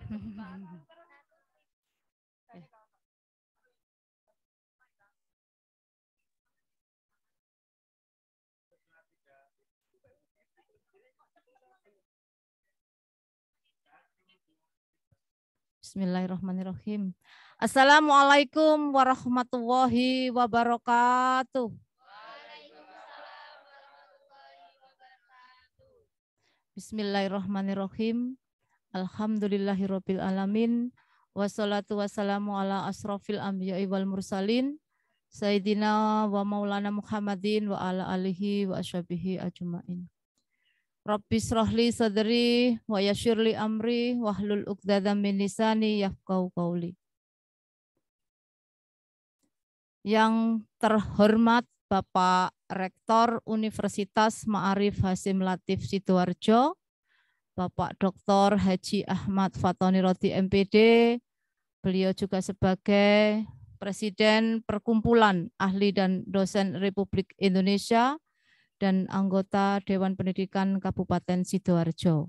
Bismillahirrahmanirrahim. Assalamualaikum warahmatullahi wabarakatuh. Bismillahirrahmanirrahim. Alhamdulillahirabbil alamin. Wassalatu wassalamu ala asrofil anbiya'i wal mursalin. Sayyidina wa maulana Muhammadin wa ala alihi wa ashabihi ajma'in. Rabbi shrahli sadri wa yassirli amri wahlul 'uqdatam min lisani yafqahu qauli. Yang terhormat Bapak Rektor Universitas Ma'arif Hasyim Latif Sidoarjo, Bapak Dr. Haji Ahmad Fatoni Rodi MPD, beliau juga sebagai Presiden Perkumpulan Ahli dan Dosen Republik Indonesia dan anggota Dewan Pendidikan Kabupaten Sidoarjo.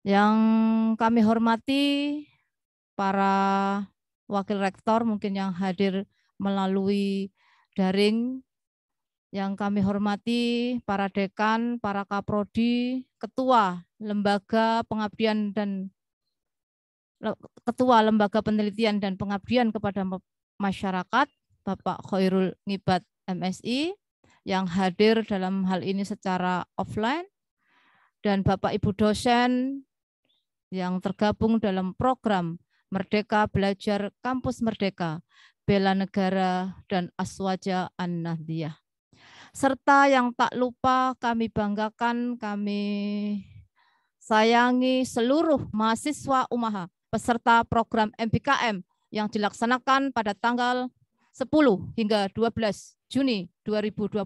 Yang kami hormati para wakil rektor mungkin yang hadir melalui daring, yang kami hormati para dekan, para kaprodi, ketua lembaga pengabdian dan ketua lembaga penelitian dan pengabdian kepada masyarakat, Bapak Khairul Ngibat MSI, yang hadir dalam hal ini secara offline, dan Bapak Ibu dosen yang tergabung dalam program Merdeka Belajar Kampus Merdeka, Bela Negara, dan Aswaja An-Nahdiyah. Serta yang tak lupa kami banggakan, kami sayangi seluruh mahasiswa UMAHA, peserta program MBKM yang dilaksanakan pada tanggal 10 hingga 12 Juni 2022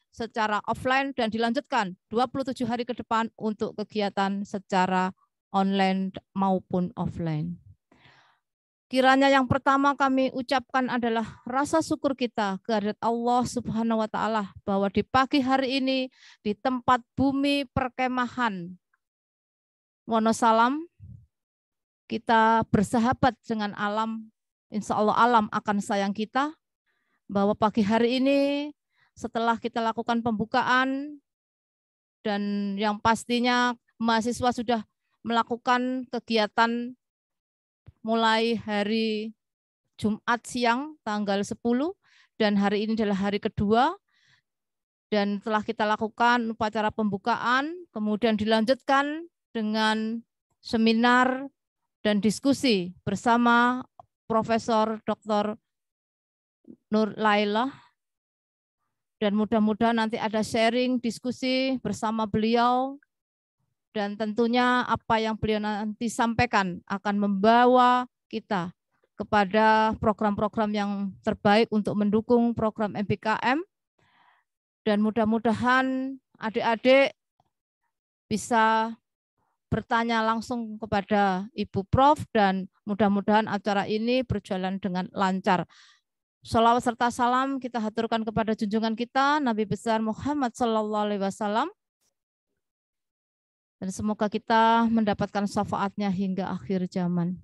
secara offline dan dilanjutkan 27 hari ke depan untuk kegiatan secara online maupun offline. Kiranya yang pertama kami ucapkan adalah rasa syukur kita kehadirat Allah Subhanahu wa Ta'ala bahwa di pagi hari ini di tempat bumi perkemahan Wonosalam kita bersahabat dengan alam. Insya Allah alam akan sayang kita, bahwa pagi hari ini setelah kita lakukan pembukaan dan yang pastinya mahasiswa sudah melakukan kegiatan mulai hari Jumat siang tanggal 10 dan hari ini adalah hari kedua, dan telah kita lakukan upacara pembukaan, kemudian dilanjutkan dengan seminar dan diskusi bersama Profesor Dr. Nur Laila, dan mudah-mudahan nanti ada sharing diskusi bersama beliau, dan tentunya apa yang beliau nanti sampaikan akan membawa kita kepada program-program yang terbaik untuk mendukung program MBKM, dan mudah-mudahan adik-adik bisa bertanya langsung kepada Ibu Prof, dan mudah-mudahan acara ini berjalan dengan lancar. Shalawat serta salam kita haturkan kepada junjungan kita Nabi besar Muhammad Sallallahu Alaihi Wasallam, dan semoga kita mendapatkan syafaatnya hingga akhir zaman.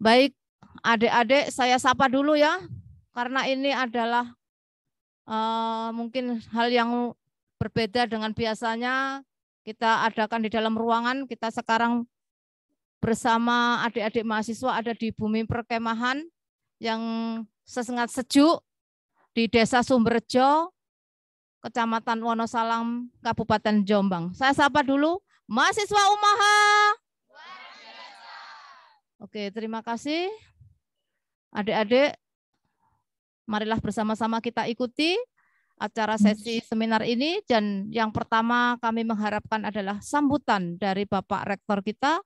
Baik, adik-adik saya sapa dulu ya, karena ini adalah mungkin hal yang berbeda dengan biasanya kita adakan di dalam ruangan. Kita sekarang bersama adik-adik mahasiswa ada di bumi perkemahan yang sesengat sejuk di Desa Sumberjo, Kecamatan Wonosalam, Kabupaten Jombang. Saya sapa dulu mahasiswa UMAHA. Oke, terima kasih. Adik-adik, marilah bersama-sama kita ikuti acara sesi seminar ini, dan yang pertama kami mengharapkan adalah sambutan dari Bapak Rektor kita,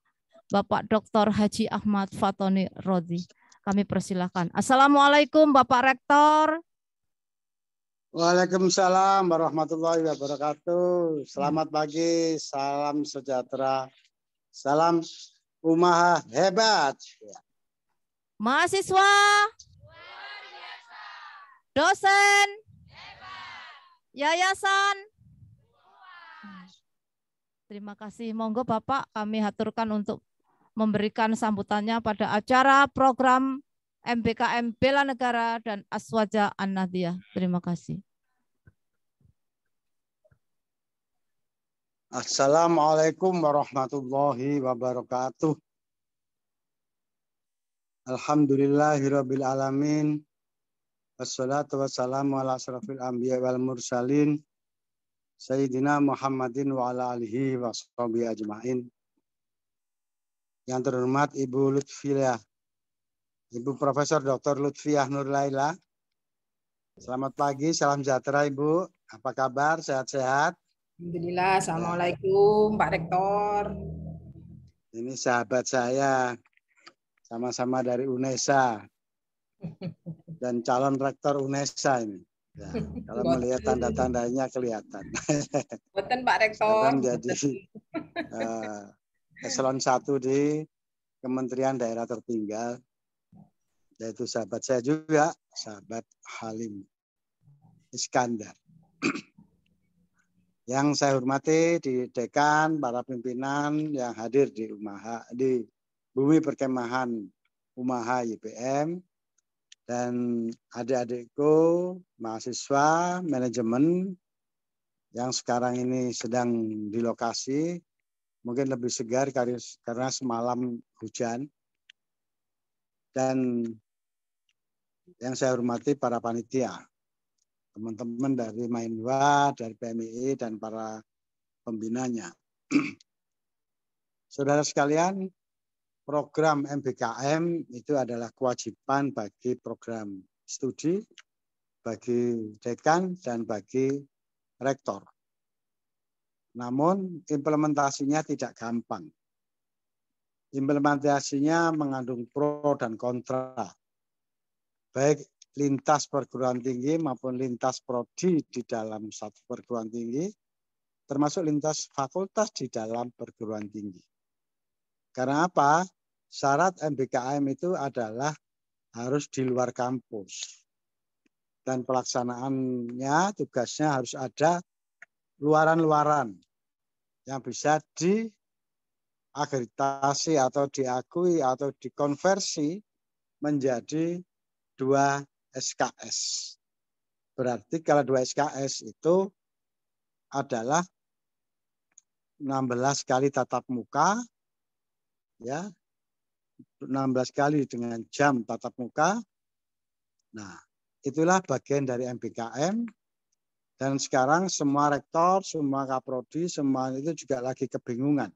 Bapak Dr. Haji Ahmad Fatoni Rodi. Kami persilahkan. Assalamualaikum Bapak Rektor. Waalaikumsalam warahmatullahi wabarakatuh. Selamat pagi, salam sejahtera, salam UMAHA hebat. Mahasiswa, dosen, yayasan. Terima kasih. Monggo Bapak kami haturkan untuk memberikan sambutannya pada acara program MBKM Bela Negara dan Aswaja An-Nahdiyah. Terima kasih. Assalamualaikum warahmatullahi wabarakatuh. Alhamdulillahirabbil alamin. Wassalatu wassalamu ala asrofil anbiya wal mursalin. Sayyidina Muhammadin wa ala alihi wa sahbihi ajma'in. Yang terhormat Ibu Lutfiah, Ibu Profesor Dr. Lutfiah Nur Laila. Selamat pagi, salam sejahtera Ibu. Apa kabar? Sehat-sehat? Alhamdulillah. Assalamualaikum Pak Rektor. Ini sahabat saya, sama-sama dari UNESA dan calon rektor UNESA ini. Ya, kalau melihat tanda-tandanya kelihatan. Betul Pak Rektor. Sekarang jadi eselon 1 di Kementerian Daerah Tertinggal, yaitu sahabat saya juga, sahabat Halim Iskandar. Yang saya hormati di dekan, para pimpinan yang hadir di di Bumi Perkemahan Umaha YPM, dan adik-adikku, mahasiswa, manajemen yang sekarang ini sedang di lokasi, mungkin lebih segar karena semalam hujan. Dan yang saya hormati para panitia, teman-teman dari Mainwa, dari PMII, dan para pembinanya. Saudara sekalian, program MBKM itu adalah kewajiban bagi program studi, bagi dekan, dan bagi rektor. Namun implementasinya tidak gampang. Implementasinya mengandung pro dan kontra, baik lintas perguruan tinggi maupun lintas prodi di dalam satu perguruan tinggi, termasuk lintas fakultas di dalam perguruan tinggi. Karena apa? Syarat MBKM itu adalah harus di luar kampus. Dan pelaksanaannya, tugasnya harus ada luaran-luaran yang bisa diakreditasi atau diakui atau dikonversi menjadi 2 SKS. Berarti kalau 2 SKS itu adalah 16 kali tatap muka, ya, 16 kali dengan jam tatap muka. Nah, itulah bagian dari MBKM. Dan sekarang semua rektor, semua kaprodi, semua itu juga lagi kebingungan.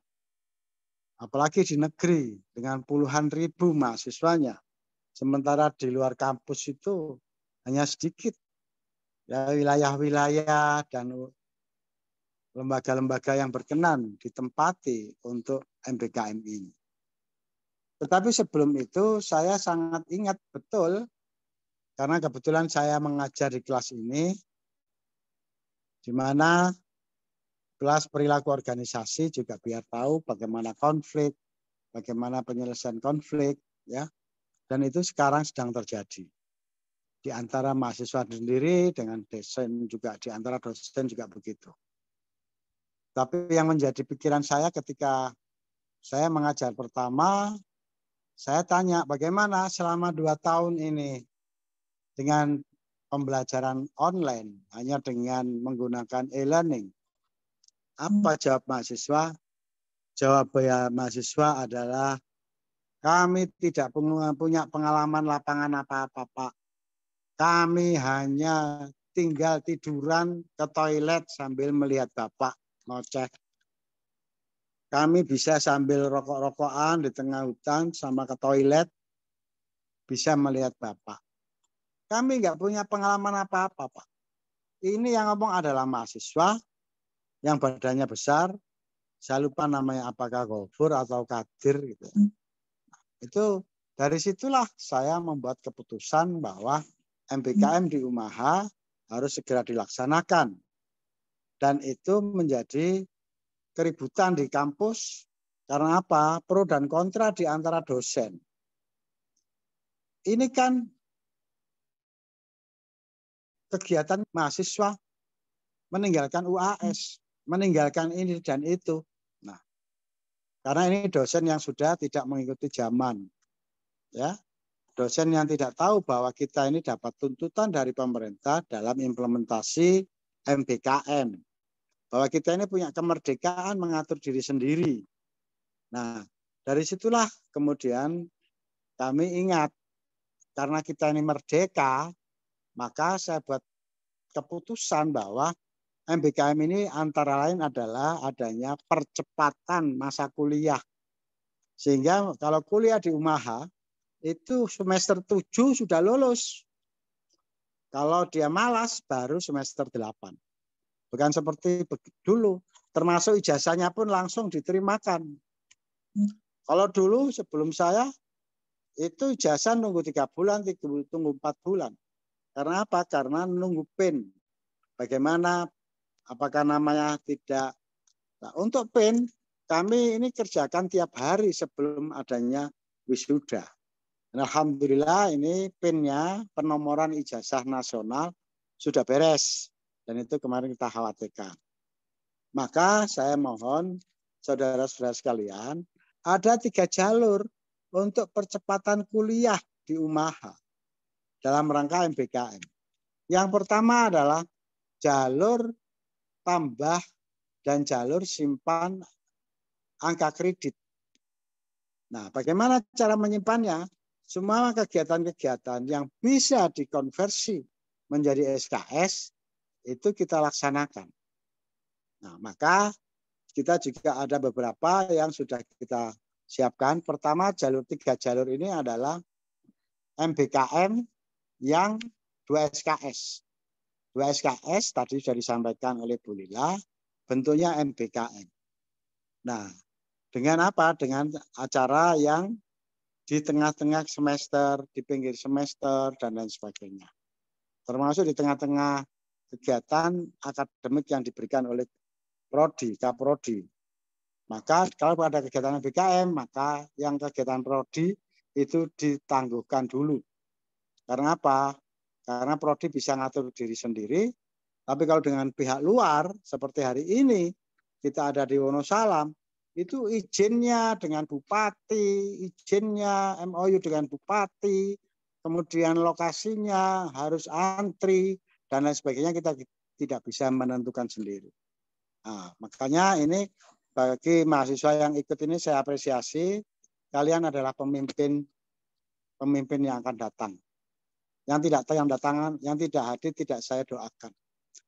Apalagi di negeri dengan puluhan ribu mahasiswanya. Sementara di luar kampus itu hanya sedikit. Ya, wilayah-wilayah dan lembaga-lembaga yang berkenan ditempati untuk MBKM ini. Tetapi sebelum itu saya sangat ingat betul, karena kebetulan saya mengajar di kelas ini, di mana kelas perilaku organisasi juga biar tahu bagaimana konflik, bagaimana penyelesaian konflik, ya. Dan itu sekarang sedang terjadi. Di antara mahasiswa sendiri dengan dosen juga, di antara dosen juga begitu. Tapi yang menjadi pikiran saya ketika saya mengajar pertama, saya tanya bagaimana selama 2 tahun ini dengan pembelajaran online, hanya dengan menggunakan e-learning. Apa jawab mahasiswa? Jawab mahasiswa adalah, kami tidak punya pengalaman lapangan apa-apa, Pak. Kami hanya tinggal tiduran ke toilet sambil melihat Bapak ngoceh. Kami bisa sambil rokok-rokokan di tengah hutan sama ke toilet, bisa melihat Bapak. Kami nggak punya pengalaman apa-apa, Pak. Ini yang ngomong adalah mahasiswa yang badannya besar. Saya lupa namanya apakah Gofur atau Kadir gitu. Itu dari situlah saya membuat keputusan bahwa MBKM di Umaha harus segera dilaksanakan. Dan itu menjadi keributan di kampus karena apa? Pro dan kontra di antara dosen. Ini kan kegiatan mahasiswa meninggalkan UAS, meninggalkan ini dan itu. Karena ini dosen yang sudah tidak mengikuti zaman. Ya. Dosen yang tidak tahu bahwa kita ini dapat tuntutan dari pemerintah dalam implementasi MBKM. Bahwa kita ini punya kemerdekaan mengatur diri sendiri. Nah, dari situlah kemudian kami ingat, karena kita ini merdeka, maka saya buat keputusan bahwa MBKM ini antara lain adalah adanya percepatan masa kuliah. Sehingga kalau kuliah di UMAHA, itu semester 7 sudah lulus. Kalau dia malas, baru semester 8. Bukan seperti dulu, termasuk ijazahnya pun langsung diterimakan. Kalau dulu sebelum saya, itu ijazah nunggu 3 bulan, tunggu 4 bulan. Karena apa? Karena nunggu PIN. Bagaimana, apakah namanya tidak. Nah, untuk PIN, kami ini kerjakan tiap hari sebelum adanya wisuda. Alhamdulillah ini PIN-nya, penomoran ijazah nasional, sudah beres. Dan itu kemarin kita khawatirkan. Maka saya mohon saudara-saudara sekalian, ada 3 jalur untuk percepatan kuliah di UMAHA dalam rangka MBKM. Yang pertama adalah jalur tambah dan jalur simpan angka kredit. Nah, bagaimana cara menyimpannya? Semua kegiatan-kegiatan yang bisa dikonversi menjadi SKS itu kita laksanakan. Nah, maka kita juga ada beberapa yang sudah kita siapkan. Pertama, 3 jalur ini adalah MBKM yang 2 SKS. 2 SKS tadi sudah disampaikan oleh Bu Lila, bentuknya MBKM. Nah, dengan apa? Dengan acara yang di tengah-tengah semester, di pinggir semester, dan lain sebagainya. Termasuk di tengah-tengah kegiatan akademik yang diberikan oleh Prodi, Kaprodi. Maka kalau ada kegiatan BKM, maka yang kegiatan Prodi itu ditangguhkan dulu. Karena apa? Karena Prodi bisa ngatur diri sendiri, tapi kalau dengan pihak luar, seperti hari ini, kita ada di Wonosalam, itu izinnya dengan bupati, izinnya MOU dengan bupati, kemudian lokasinya harus antri, dan lain sebagainya kita tidak bisa menentukan sendiri. Nah, makanya ini bagi mahasiswa yang ikut ini saya apresiasi, kalian adalah pemimpin yang akan datang. Yang tidak hadir tidak saya doakan.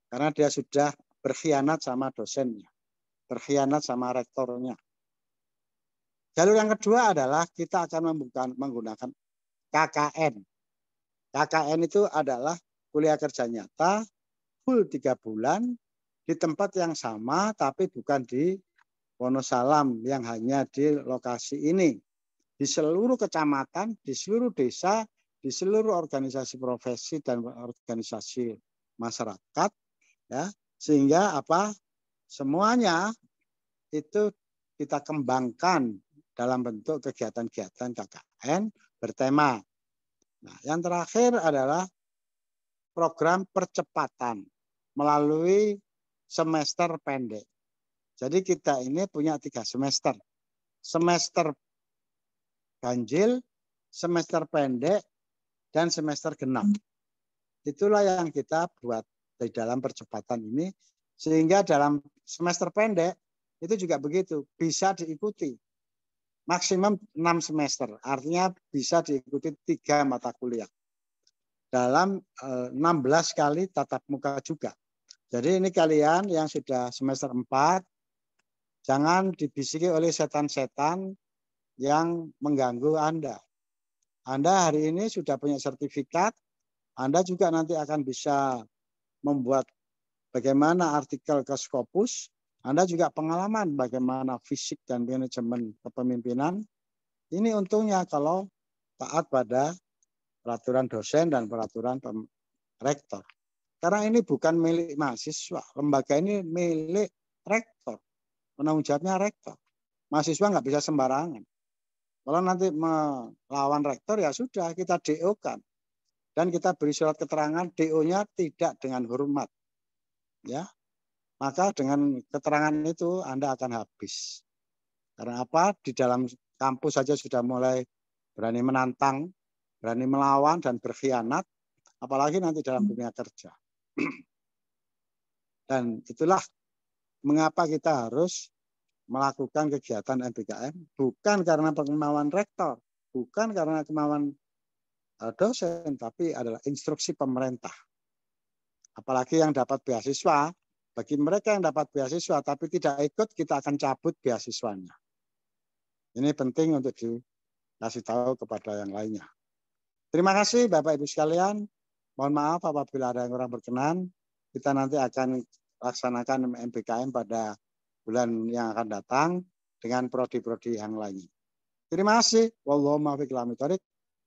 Karena dia sudah berkhianat sama dosennya, berkhianat sama rektornya. Jalur yang kedua adalah kita akan menggunakan KKN. KKN itu adalah kuliah kerja nyata full 3 bulan di tempat yang sama tapi bukan di Wonosalam yang hanya di lokasi ini. Di seluruh kecamatan, di seluruh desa, di seluruh organisasi profesi dan organisasi masyarakat, ya, sehingga apa? Semuanya itu kita kembangkan dalam bentuk kegiatan-kegiatan KKN bertema. Nah, yang terakhir adalah program percepatan melalui semester pendek. Jadi kita ini punya 3 semester. Semester ganjil, semester pendek, dan semester genap. Itulah yang kita buat di dalam percepatan ini. Sehingga dalam semester pendek, itu juga begitu. Bisa diikuti. Maksimum 6 semester. Artinya bisa diikuti 3 mata kuliah. Dalam 16 kali tatap muka juga. Jadi ini kalian yang sudah semester 4, jangan dibisiki oleh setan-setan yang mengganggu Anda. Anda hari ini sudah punya sertifikat, Anda juga nanti akan bisa membuat bagaimana artikel ke Scopus, Anda juga pengalaman bagaimana fisik dan manajemen kepemimpinan. Ini untungnya kalau taat pada peraturan dosen dan peraturan rektor. Karena ini bukan milik mahasiswa, lembaga ini milik rektor. Penanggung jawabnya rektor. Mahasiswa nggak bisa sembarangan. Kalau nanti melawan rektor ya sudah kita DO-kan. Dan kita beri surat keterangan DO-nya tidak dengan hormat. Ya. Maka dengan keterangan itu Anda akan habis. Karena apa? Di dalam kampus saja sudah mulai berani menantang, berani melawan dan berkhianat, apalagi nanti dalam dunia kerja. Dan itulah mengapa kita harus melakukan kegiatan MBKM, bukan karena kemauan rektor, bukan karena kemauan dosen, tapi adalah instruksi pemerintah. Apalagi yang dapat beasiswa, bagi mereka yang dapat beasiswa tapi tidak ikut, kita akan cabut beasiswanya. Ini penting untuk dikasih tahu kepada yang lainnya. Terima kasih Bapak Ibu sekalian. Mohon maaf apabila ada yang kurang berkenan. Kita nanti akan laksanakan MBKM pada bulan yang akan datang dengan prodi-prodi yang lainnya. Terima kasih. Wallahu muwaffiq ila aqwamit thoriq.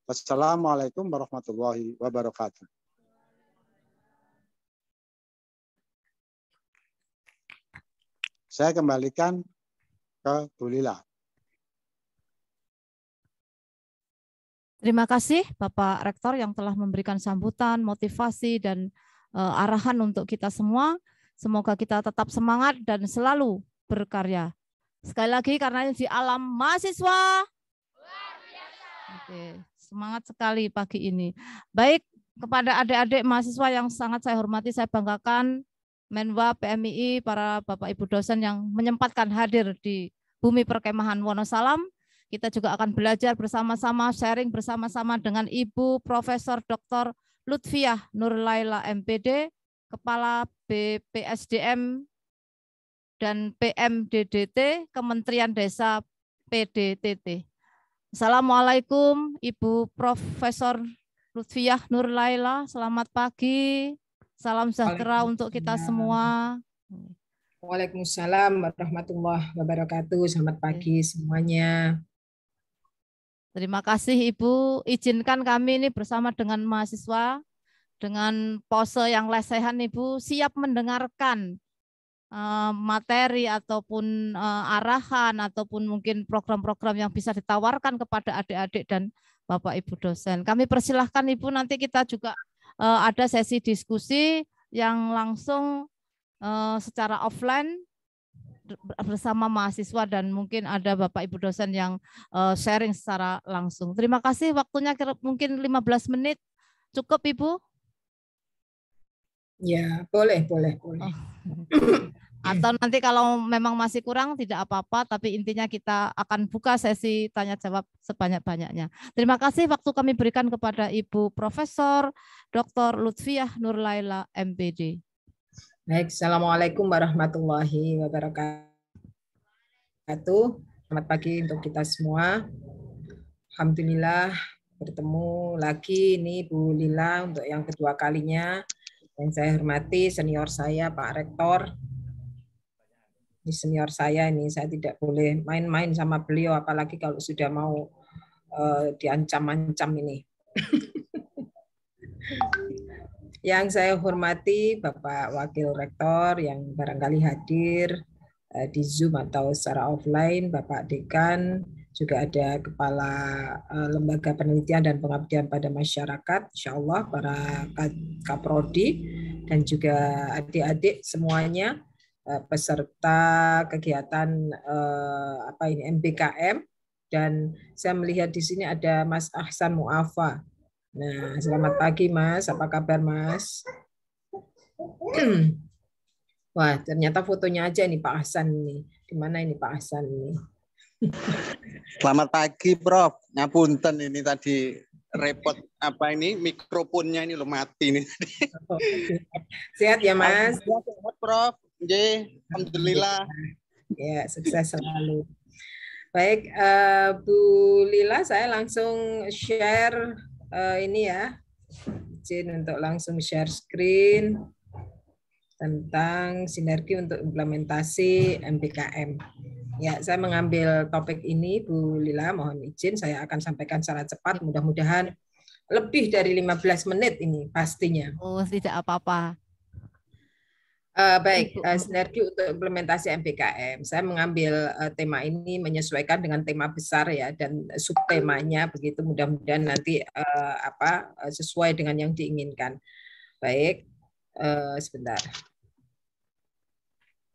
Wassalamualaikum warahmatullahi wabarakatuh. Saya kembalikan ke Bu Lila. Terima kasih Bapak Rektor yang telah memberikan sambutan, motivasi, dan arahan untuk kita semua. Semoga kita tetap semangat dan selalu berkarya. Sekali lagi karena di alam mahasiswa. Oke, semangat sekali pagi ini. Baik, kepada adik-adik mahasiswa yang sangat saya hormati, saya banggakan, Menwa, PMII, para Bapak Ibu dosen yang menyempatkan hadir di Bumi Perkemahan Wonosalam. Kita juga akan belajar bersama-sama, sharing bersama-sama dengan Ibu Profesor Dr. Lutfiah Nurlaila MPD, Kepala BPSDM dan PMDDT, Kementerian Desa PDTT. Assalamualaikum Ibu Profesor Lutfiah Nurlaila, selamat pagi. Salam sejahtera untuk kita semua. Waalaikumsalam warahmatullahi wabarakatuh. Selamat pagi semuanya. Terima kasih Ibu. Izinkan kami ini bersama dengan mahasiswa, dengan pose yang lesehan Ibu, siap mendengarkan materi ataupun arahan ataupun mungkin program-program yang bisa ditawarkan kepada adik-adik dan Bapak Ibu dosen. Kami persilahkan Ibu, nanti kita juga ada sesi diskusi yang langsung secara offline bersama mahasiswa dan mungkin ada Bapak Ibu dosen yang sharing secara langsung. Terima kasih, waktunya mungkin 15 menit. Cukup Ibu? Ya, boleh. Oh. Atau nanti kalau memang masih kurang tidak apa-apa, tapi intinya kita akan buka sesi tanya jawab sebanyak-banyaknya. Terima kasih waktu kami berikan kepada Ibu Profesor Dr. Lutfiah Nurlaila MPD. Baik, Assalamualaikum warahmatullahi wabarakatuh. Selamat pagi untuk kita semua. Alhamdulillah bertemu lagi ini Bu Lila untuk yang kedua kalinya. Yang saya hormati senior saya Pak Rektor. Ini senior saya ini, saya tidak boleh main-main sama beliau, apalagi kalau sudah mau diancam-ancam ini. Yang saya hormati Bapak Wakil Rektor yang barangkali hadir di Zoom atau secara offline, Bapak Dekan, juga ada Kepala Lembaga Penelitian dan Pengabdian pada Masyarakat, insya Allah para Kaprodi, dan juga adik-adik semuanya, peserta kegiatan MBKM, dan saya melihat di sini ada Mas Ahsan Mu'afa. Nah, selamat pagi Mas, apa kabar Mas? Wah, ternyata fotonya aja nih Pak Ahsan nih. Di mana ini Pak Ahsan ini? Selamat pagi Prof. Ngapunten ini tadi repot apa ini mikrofonnya ini lo mati nih. Sehat ya Mas? Sehat Prof. Alhamdulillah. Ya, sukses selalu. Baik, Bu Lila, saya langsung share ini ya. Izin untuk langsung share screen tentang sinergi untuk implementasi MBKM. Ya, saya mengambil topik ini, Bu Lila, mohon izin saya akan sampaikan secara cepat, mudah-mudahan lebih dari 15 menit ini pastinya. Oh, tidak apa-apa. Baik, sinergi untuk implementasi MBKM. Saya mengambil tema ini menyesuaikan dengan tema besar ya, dan subtemanya begitu, mudah-mudahan nanti sesuai dengan yang diinginkan. Baik, sebentar.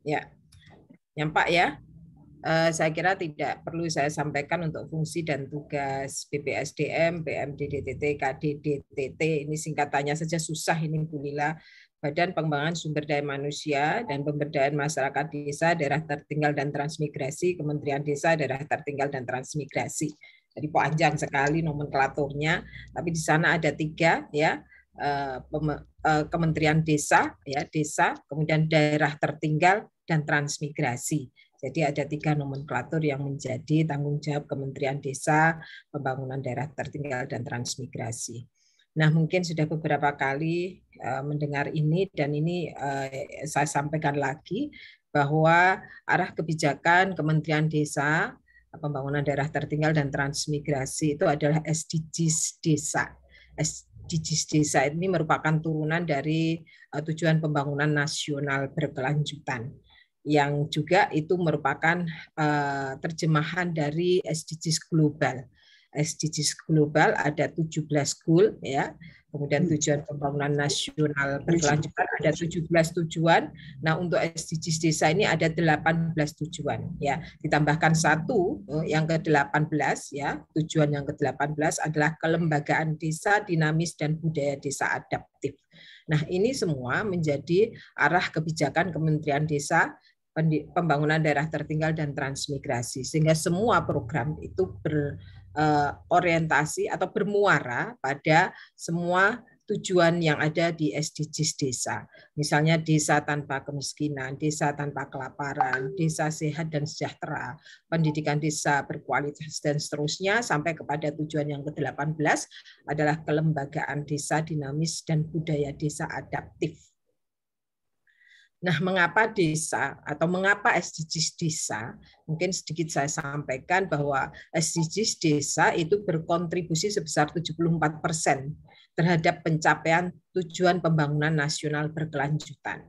Ya, nyampak ya. saya kira tidak perlu saya sampaikan untuk fungsi dan tugas BPSDM, PMDDTT, KDDTT. Ini singkatannya saja susah ini Bu Lila. Badan Pengembangan Sumber Daya Manusia dan Pemberdayaan Masyarakat Desa, Daerah Tertinggal dan Transmigrasi, Kementerian Desa, Daerah Tertinggal dan Transmigrasi. Jadi panjang sekali nomenklaturnya, tapi di sana ada 3 ya. Kementerian Desa, ya Desa, kemudian Daerah Tertinggal dan Transmigrasi. Jadi ada 3 nomenklatur yang menjadi tanggung jawab Kementerian Desa, Pembangunan Daerah Tertinggal dan Transmigrasi. Nah, mungkin sudah beberapa kali mendengar ini, dan ini saya sampaikan lagi bahwa arah kebijakan Kementerian Desa, Pembangunan Daerah Tertinggal dan Transmigrasi itu adalah SDGs Desa. SDGs Desa ini merupakan turunan dari Tujuan Pembangunan Nasional Berkelanjutan, yang juga itu merupakan terjemahan dari SDGs Global. SDGs Global ada 17 goal ya. Kemudian Tujuan Pembangunan Nasional Berkelanjutan ada 17 tujuan. Nah, untuk SDGs Desa ini ada 18 tujuan ya. Ditambahkan 1 yang ke-18 ya. Tujuan yang ke-18 adalah kelembagaan desa dinamis dan budaya desa adaptif. Nah, ini semua menjadi arah kebijakan Kementerian Desa, Pembangunan Daerah Tertinggal dan Transmigrasi, sehingga semua program itu berorientasi atau bermuara pada semua tujuan yang ada di SDGs Desa. Misalnya desa tanpa kemiskinan, desa tanpa kelaparan, desa sehat dan sejahtera, pendidikan desa berkualitas, dan seterusnya, sampai kepada tujuan yang ke-18 adalah kelembagaan desa dinamis dan budaya desa adaptif. Nah, mengapa desa atau mengapa SDGs Desa? Mungkin sedikit saya sampaikan bahwa SDGs Desa itu berkontribusi sebesar 74% terhadap pencapaian Tujuan Pembangunan Nasional Berkelanjutan.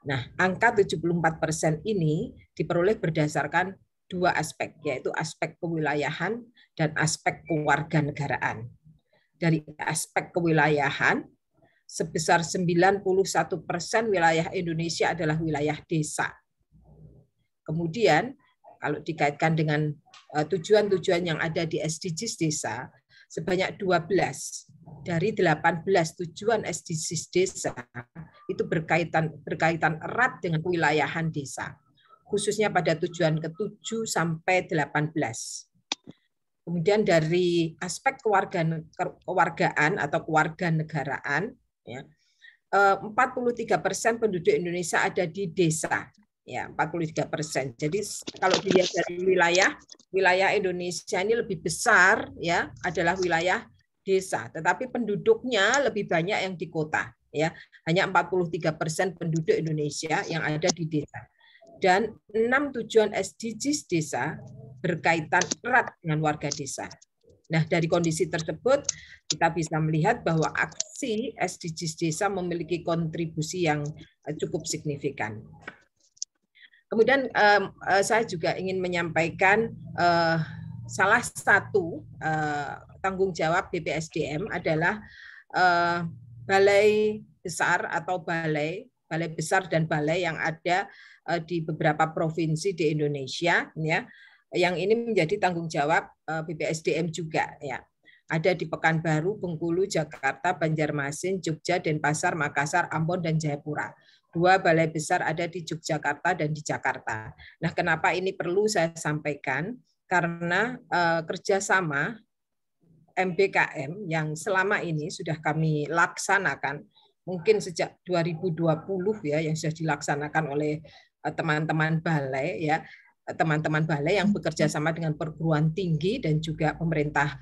Nah, angka 74% ini diperoleh berdasarkan 2 aspek, yaitu aspek kewilayahan dan aspek kewarganegaraan. Dari aspek kewilayahan, sebesar 91% wilayah Indonesia adalah wilayah desa. Kemudian, kalau dikaitkan dengan tujuan-tujuan yang ada di SDGs Desa, sebanyak 12 dari 18 tujuan SDGs Desa itu berkaitan erat dengan kewilayahan desa, khususnya pada tujuan ke-7 sampai 18. Kemudian dari aspek kewargaan atau kewarganegaraan, ya, 43% penduduk Indonesia ada di desa, ya 43%. Jadi kalau dilihat dari wilayah Indonesia ini lebih besar, ya adalah wilayah desa, tetapi penduduknya lebih banyak yang di kota, ya hanya 43% penduduk Indonesia yang ada di desa. Dan 6 tujuan SDGs Desa berkaitan erat dengan warga desa. Nah, dari kondisi tersebut, kita bisa melihat bahwa aksi SDGs Desa memiliki kontribusi yang cukup signifikan. Kemudian saya juga ingin menyampaikan salah satu tanggung jawab BPSDM adalah balai besar atau balai besar dan balai yang ada di beberapa provinsi di Indonesia, ya. Yang ini menjadi tanggung jawab BPSDM juga, ya. Ada di Pekanbaru, Bengkulu, Jakarta, Banjarmasin, Jogja, Denpasar, Makassar, Ambon, dan Jayapura. 2 balai besar ada di Yogyakarta dan di Jakarta. Nah, kenapa ini perlu saya sampaikan? Karena kerjasama MBKM yang selama ini sudah kami laksanakan, mungkin sejak 2020 ya, yang sudah dilaksanakan oleh teman-teman balai, ya. Teman-teman balai yang bekerja sama dengan perguruan tinggi dan juga pemerintah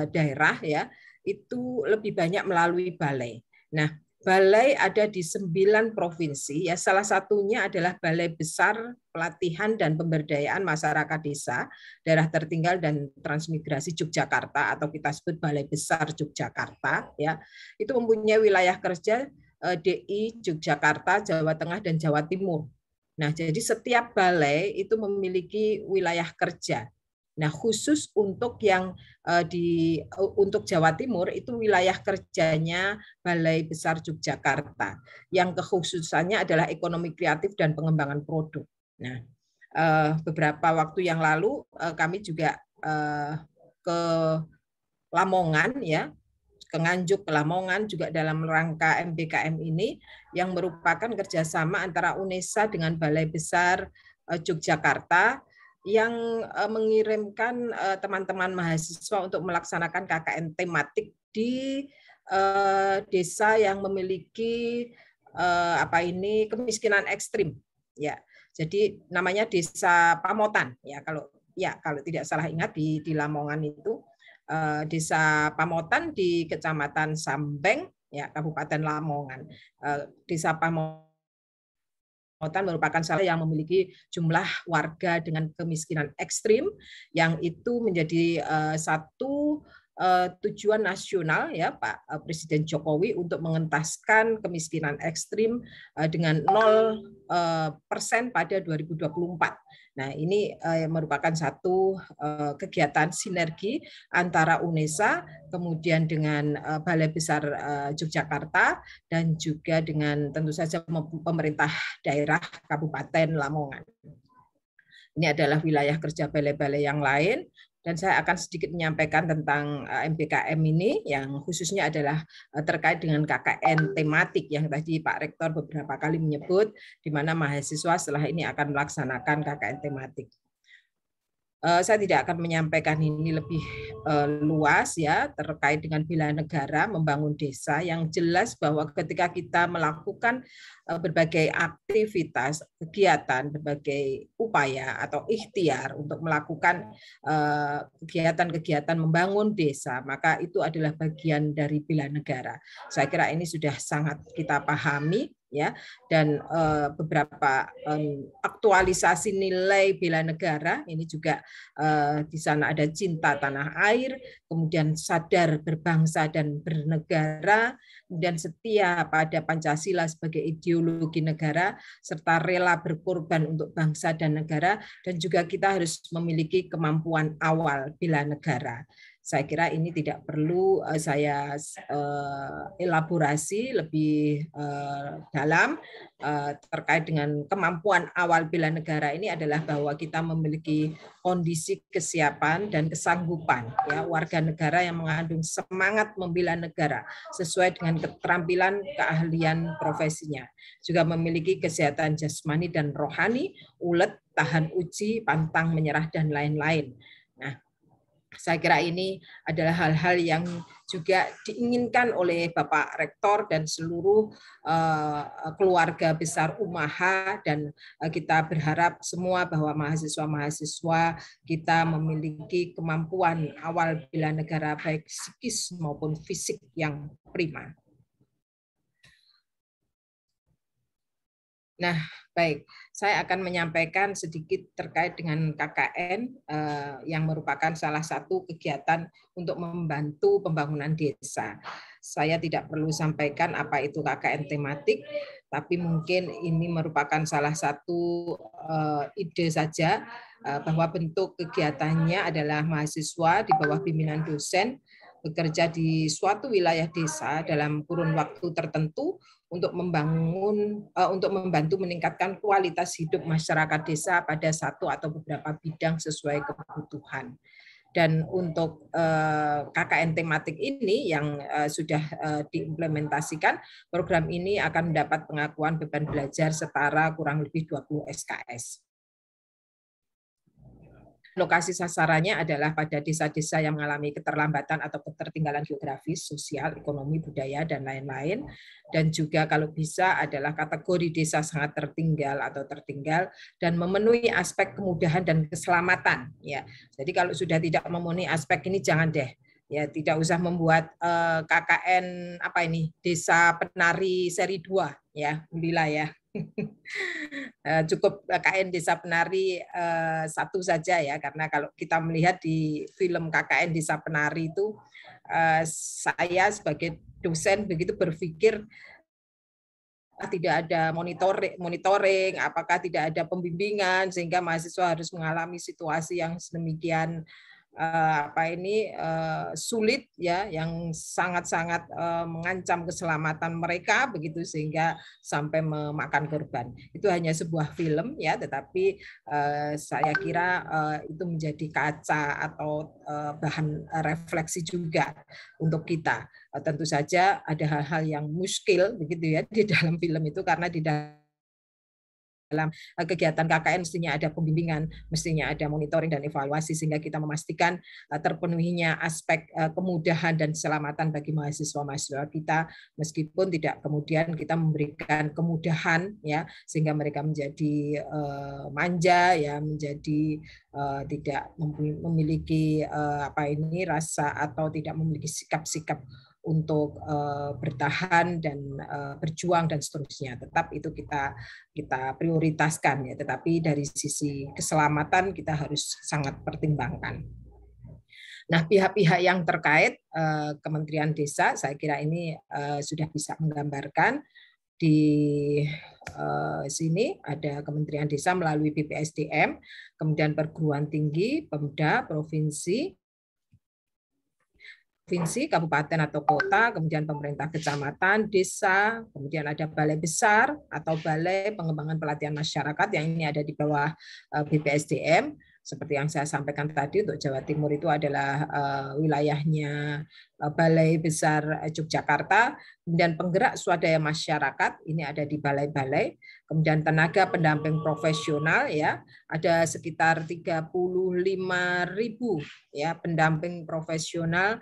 daerah, ya, itu lebih banyak melalui balai. Nah, balai ada di 9 provinsi, ya, salah satunya adalah Balai Besar Pelatihan dan Pemberdayaan Masyarakat Desa, Daerah Tertinggal dan Transmigrasi Yogyakarta, atau kita sebut Balai Besar Yogyakarta, ya. Itu mempunyai wilayah kerja DI Yogyakarta, Jawa Tengah, dan Jawa Timur. Nah, jadi setiap balai itu memiliki wilayah kerja. Nah, khusus untuk yang untuk Jawa Timur itu wilayah kerjanya Balai Besar Yogyakarta, yang kekhususannya adalah ekonomi kreatif dan pengembangan produk. Nah, beberapa waktu yang lalu kami juga ke Lamongan ya, ke Nganjuk, ke Lamongan juga dalam rangka MBKM ini yang merupakan kerjasama antara UNESA dengan Balai Besar Yogyakarta yang mengirimkan teman-teman mahasiswa untuk melaksanakan KKN tematik di desa yang memiliki kemiskinan ekstrim ya. Jadi namanya Desa Pamotan ya, kalau tidak salah ingat di Lamongan itu. Desa Pamotan di Kecamatan Sambeng, ya, Kabupaten Lamongan. Desa Pamotan merupakan salah yang memiliki jumlah warga dengan kemiskinan ekstrim, yang itu menjadi satu tujuan nasional ya Pak Presiden Jokowi untuk mengentaskan kemiskinan ekstrim dengan 0% pada 2024. Nah, ini merupakan satu kegiatan sinergi antara UNESA, kemudian dengan Balai Besar Yogyakarta, dan juga dengan tentu saja pemerintah daerah Kabupaten Lamongan. Ini adalah wilayah kerja balai-balai yang lain. Dan saya akan sedikit menyampaikan tentang MBKM ini yang khususnya adalah terkait dengan KKN tematik yang tadi Pak Rektor beberapa kali menyebut, di mana mahasiswa setelah ini akan melaksanakan KKN tematik. Saya tidak akan menyampaikan ini lebih luas ya terkait dengan bela negara, membangun desa, yang jelas bahwa ketika kita melakukan berbagai aktivitas, kegiatan, berbagai upaya atau ikhtiar untuk melakukan kegiatan-kegiatan membangun desa, maka itu adalah bagian dari bela negara. Saya kira ini sudah sangat kita pahami ya, dan beberapa aktualisasi nilai bela negara ini juga di sana ada cinta tanah air, kemudian sadar berbangsa dan bernegara, kemudian setia pada Pancasila sebagai ideologi negara, serta rela berkorban untuk bangsa dan negara, dan juga kita harus memiliki kemampuan awal bela negara. Saya kira ini tidak perlu saya elaborasi lebih dalam terkait dengan kemampuan awal bela negara ini adalah bahwa kita memiliki kondisi kesiapan dan kesanggupan ya warga negara yang mengandung semangat membela negara sesuai dengan keterampilan keahlian profesinya, juga memiliki kesehatan jasmani dan rohani, ulet, tahan uji, pantang menyerah, dan lain-lain. Nah, saya kira ini adalah hal-hal yang juga diinginkan oleh Bapak Rektor dan seluruh keluarga besar UMAHA, dan kita berharap semua bahwa mahasiswa-mahasiswa kita memiliki kemampuan awal bela negara baik psikis maupun fisik yang prima. Nah, baik, saya akan menyampaikan sedikit terkait dengan KKN yang merupakan salah satu kegiatan untuk membantu pembangunan desa. Saya tidak perlu sampaikan apa itu KKN tematik, tapi mungkin ini merupakan salah satu ide saja bahwa bentuk kegiatannya adalah mahasiswa di bawah bimbingan dosen bekerja di suatu wilayah desa dalam kurun waktu tertentu untuk membantu meningkatkan kualitas hidup masyarakat desa pada satu atau beberapa bidang sesuai kebutuhan. Dan untuk KKN tematik ini yang sudah diimplementasikan, program ini akan mendapat pengakuan beban belajar setara kurang lebih 20 SKS. Lokasi sasarannya adalah pada desa-desa yang mengalami keterlambatan atau ketertinggalan geografis, sosial, ekonomi, budaya, dan lain-lain. Dan juga kalau bisa adalah kategori desa sangat tertinggal atau tertinggal dan memenuhi aspek kemudahan dan keselamatan. Ya, jadi kalau sudah tidak memenuhi aspek ini jangan deh. Ya, tidak usah membuat KKN Desa Penari seri 2 ya, wilayah. Cukup KKN Desa Penari satu saja ya, karena kalau kita melihat di film KKN Desa Penari itu saya sebagai dosen begitu berpikir tidak ada monitoring, apakah tidak ada pembimbingan sehingga mahasiswa harus mengalami situasi yang sedemikian sulit ya, yang sangat-sangat mengancam keselamatan mereka begitu, sehingga sampai memakan korban. Itu hanya sebuah film ya, tetapi saya kira itu menjadi kaca atau bahan refleksi juga untuk kita. Tentu saja ada hal-hal yang muskil begitu ya di dalam film itu, karena di dalam kegiatan KKN mestinya ada pembimbingan, mestinya ada monitoring dan evaluasi, sehingga kita memastikan terpenuhinya aspek kemudahan dan keselamatan bagi mahasiswa-mahasiswa kita, meskipun tidak kemudian kita memberikan kemudahan ya sehingga mereka menjadi manja ya, menjadi tidak memiliki rasa atau tidak memiliki sikap-sikap untuk bertahan dan berjuang dan seterusnya. Tetap itu kita prioritaskan ya, tetapi dari sisi keselamatan kita harus sangat pertimbangkan. Nah, pihak-pihak yang terkait, Kementerian Desa, saya kira ini sudah bisa menggambarkan. Di sini ada Kementerian Desa melalui BPSDM, kemudian perguruan tinggi, Pemda, provinsi, kabupaten atau kota, kemudian pemerintah kecamatan, desa, kemudian ada balai besar atau balai pengembangan pelatihan masyarakat yang ini ada di bawah BPSDM. Seperti yang saya sampaikan tadi, untuk Jawa Timur itu adalah wilayahnya Balai Besar Yogyakarta, kemudian penggerak swadaya masyarakat ini ada di balai-balai, kemudian tenaga pendamping profesional ya ada sekitar 35.000 ya pendamping profesional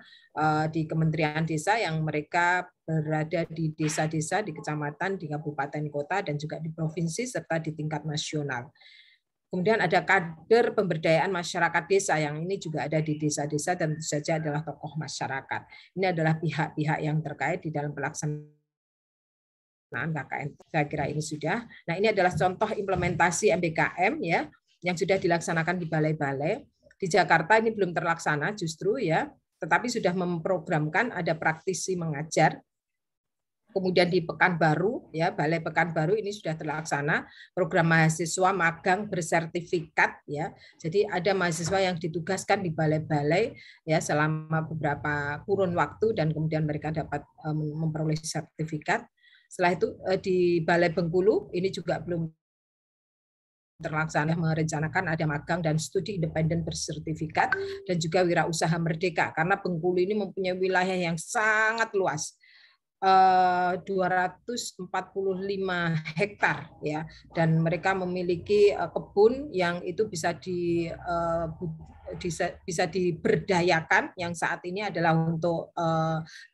di Kementerian Desa yang mereka berada di desa-desa, di kecamatan, di kabupaten kota, dan juga di provinsi serta di tingkat nasional. Kemudian ada kader pemberdayaan masyarakat desa yang ini juga ada di desa-desa dan tentu saja adalah tokoh masyarakat. Ini adalah pihak-pihak yang terkait di dalam pelaksanaan KKN. Saya kira ini sudah. Nah, ini adalah contoh implementasi MBKM ya yang sudah dilaksanakan di balai-balai. Di Jakarta ini belum terlaksana justru ya, tetapi sudah memprogramkan ada praktisi mengajar. Kemudian di Pekanbaru, ya Balai Pekanbaru ini sudah terlaksana program mahasiswa magang bersertifikat, ya. Jadi ada mahasiswa yang ditugaskan di balai-balai ya selama beberapa kurun waktu dan kemudian mereka dapat memperoleh sertifikat. Setelah itu di Balai Bengkulu ini juga belum terlaksana, merencanakan ada magang dan studi independen bersertifikat dan juga wirausaha merdeka, karena Bengkulu ini mempunyai wilayah yang sangat luas. 245 hektar ya, dan mereka memiliki kebun yang itu bisa diberdayakan, yang saat ini adalah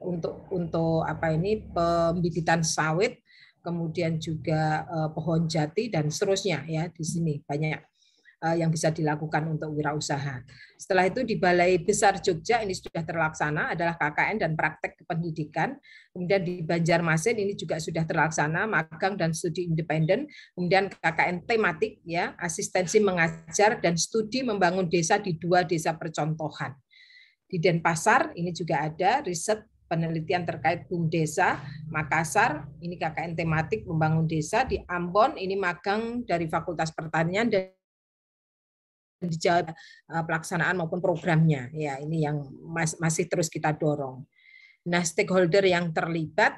untuk pembibitan sawit, kemudian juga pohon jati dan seterusnya ya. Di sini banyak yang bisa dilakukan untuk wirausaha. Setelah itu di Balai Besar Jogja ini sudah terlaksana adalah KKN dan praktek kependidikan. Kemudian di Banjarmasin ini juga sudah terlaksana magang dan studi independen. Kemudian KKN tematik ya, asistensi mengajar dan studi membangun desa di 2 desa percontohan. Di Denpasar ini juga ada riset penelitian terkait BUMDesa. Makassar ini KKN tematik membangun desa. Di Ambon ini magang dari Fakultas Pertanian dan dijawab pelaksanaan maupun programnya. Ya, ini yang masih terus kita dorong. Nah, stakeholder yang terlibat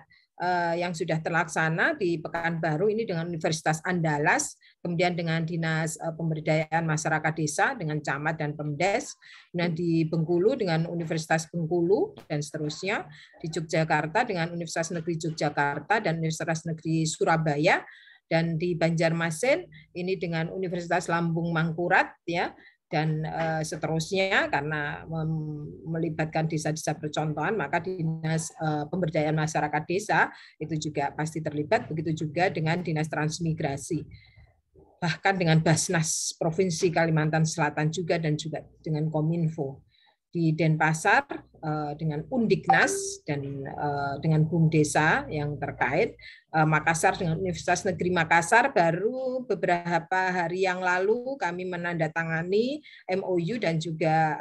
yang sudah terlaksana di Pekanbaru ini dengan Universitas Andalas, kemudian dengan Dinas Pemberdayaan Masyarakat Desa dengan Camat dan Pemdes, dan di Bengkulu dengan Universitas Bengkulu dan seterusnya, di Yogyakarta dengan Universitas Negeri Yogyakarta dan Universitas Negeri Surabaya, dan di Banjarmasin ini dengan Universitas Lambung Mangkurat ya, dan seterusnya, karena melibatkan desa-desa percontohan maka Dinas Pemberdayaan Masyarakat Desa itu juga pasti terlibat, begitu juga dengan Dinas Transmigrasi, bahkan dengan Basnas Provinsi Kalimantan Selatan juga, dan juga dengan Kominfo. Di Denpasar dengan Undiknas dan dengan BUMDesa yang terkait. Makassar dengan Universitas Negeri Makassar, baru beberapa hari yang lalu kami menandatangani MOU dan juga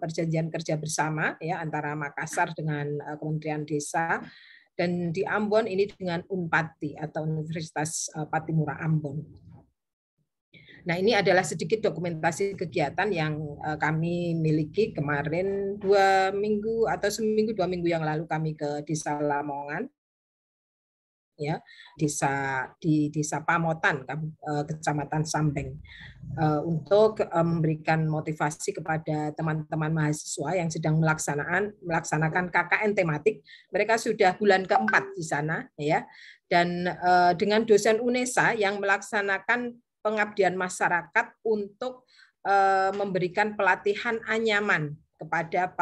perjanjian kerja bersama ya antara Makassar dengan Kementerian Desa. Dan di Ambon ini dengan Unpati atau Universitas Patimura Ambon. Nah, ini adalah sedikit dokumentasi kegiatan yang kami miliki kemarin 2 minggu atau seminggu 2 minggu yang lalu kami ke Desa Lamongan, ya, di Desa Pamotan, Kecamatan Sambeng, untuk memberikan motivasi kepada teman-teman mahasiswa yang sedang melaksanakan KKN tematik. Mereka sudah bulan keempat di sana, ya, dan dengan dosen UNESA yang melaksanakan pengabdian masyarakat untuk memberikan pelatihan anyaman kepada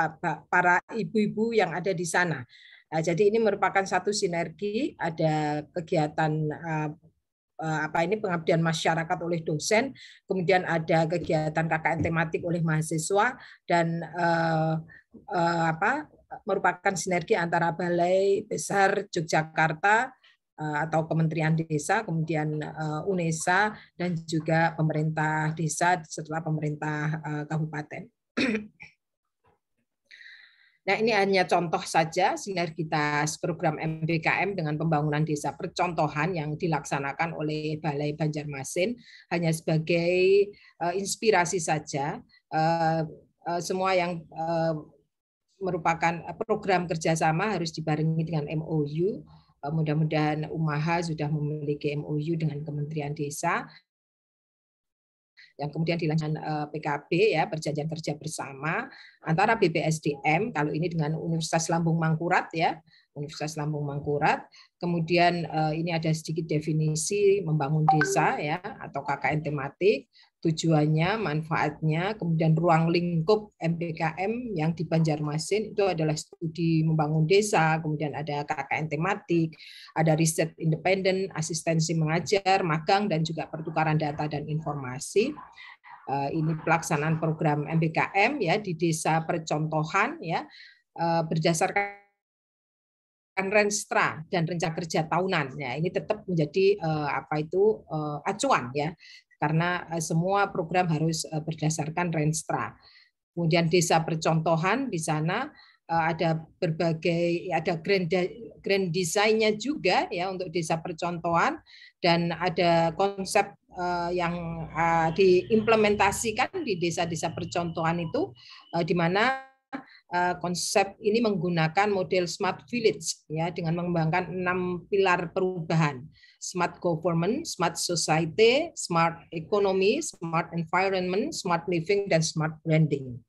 para ibu-ibu yang ada di sana. Jadi ini merupakan satu sinergi, ada kegiatan pengabdian masyarakat oleh dosen, kemudian ada kegiatan KKN tematik oleh mahasiswa, dan merupakan sinergi antara Balai Besar Yogyakarta atau Kementerian Desa, kemudian UNESA, dan juga pemerintah desa setelah pemerintah kabupaten. Nah, ini hanya contoh saja sinergitas program MBKM dengan pembangunan desa percontohan yang dilaksanakan oleh Balai Banjarmasin, hanya sebagai inspirasi saja. Semua yang merupakan program kerjasama harus dibarengi dengan MOU. Mudah-mudahan UMAHA sudah memiliki MOU dengan Kementerian Desa, yang kemudian dilanjutkan PKB, ya, perjanjian kerja bersama antara BPSDM, kalau ini dengan Universitas Lambung Mangkurat, ya, Universitas Lambung Mangkurat. Kemudian ini ada sedikit definisi membangun desa, ya, atau KKN tematik, tujuannya, manfaatnya, kemudian ruang lingkup MBKM yang di Banjarmasin itu adalah studi membangun desa, kemudian ada KKN tematik, ada riset independen, asistensi mengajar, magang, dan juga pertukaran data dan informasi. Ini pelaksanaan program MBKM, ya, di desa percontohan, ya, berdasarkan Renstra dan rencana kerja tahunan. Ya, ini tetap menjadi acuan, ya, karena semua program harus berdasarkan Renstra. Kemudian desa percontohan di sana ada grand design-nya juga, ya, untuk desa percontohan, dan ada konsep yang diimplementasikan di desa-desa percontohan itu, di mana konsep ini menggunakan model smart village, ya, dengan mengembangkan 6 pilar perubahan: smart government, smart society, smart economy, smart environment, smart living, dan smart branding.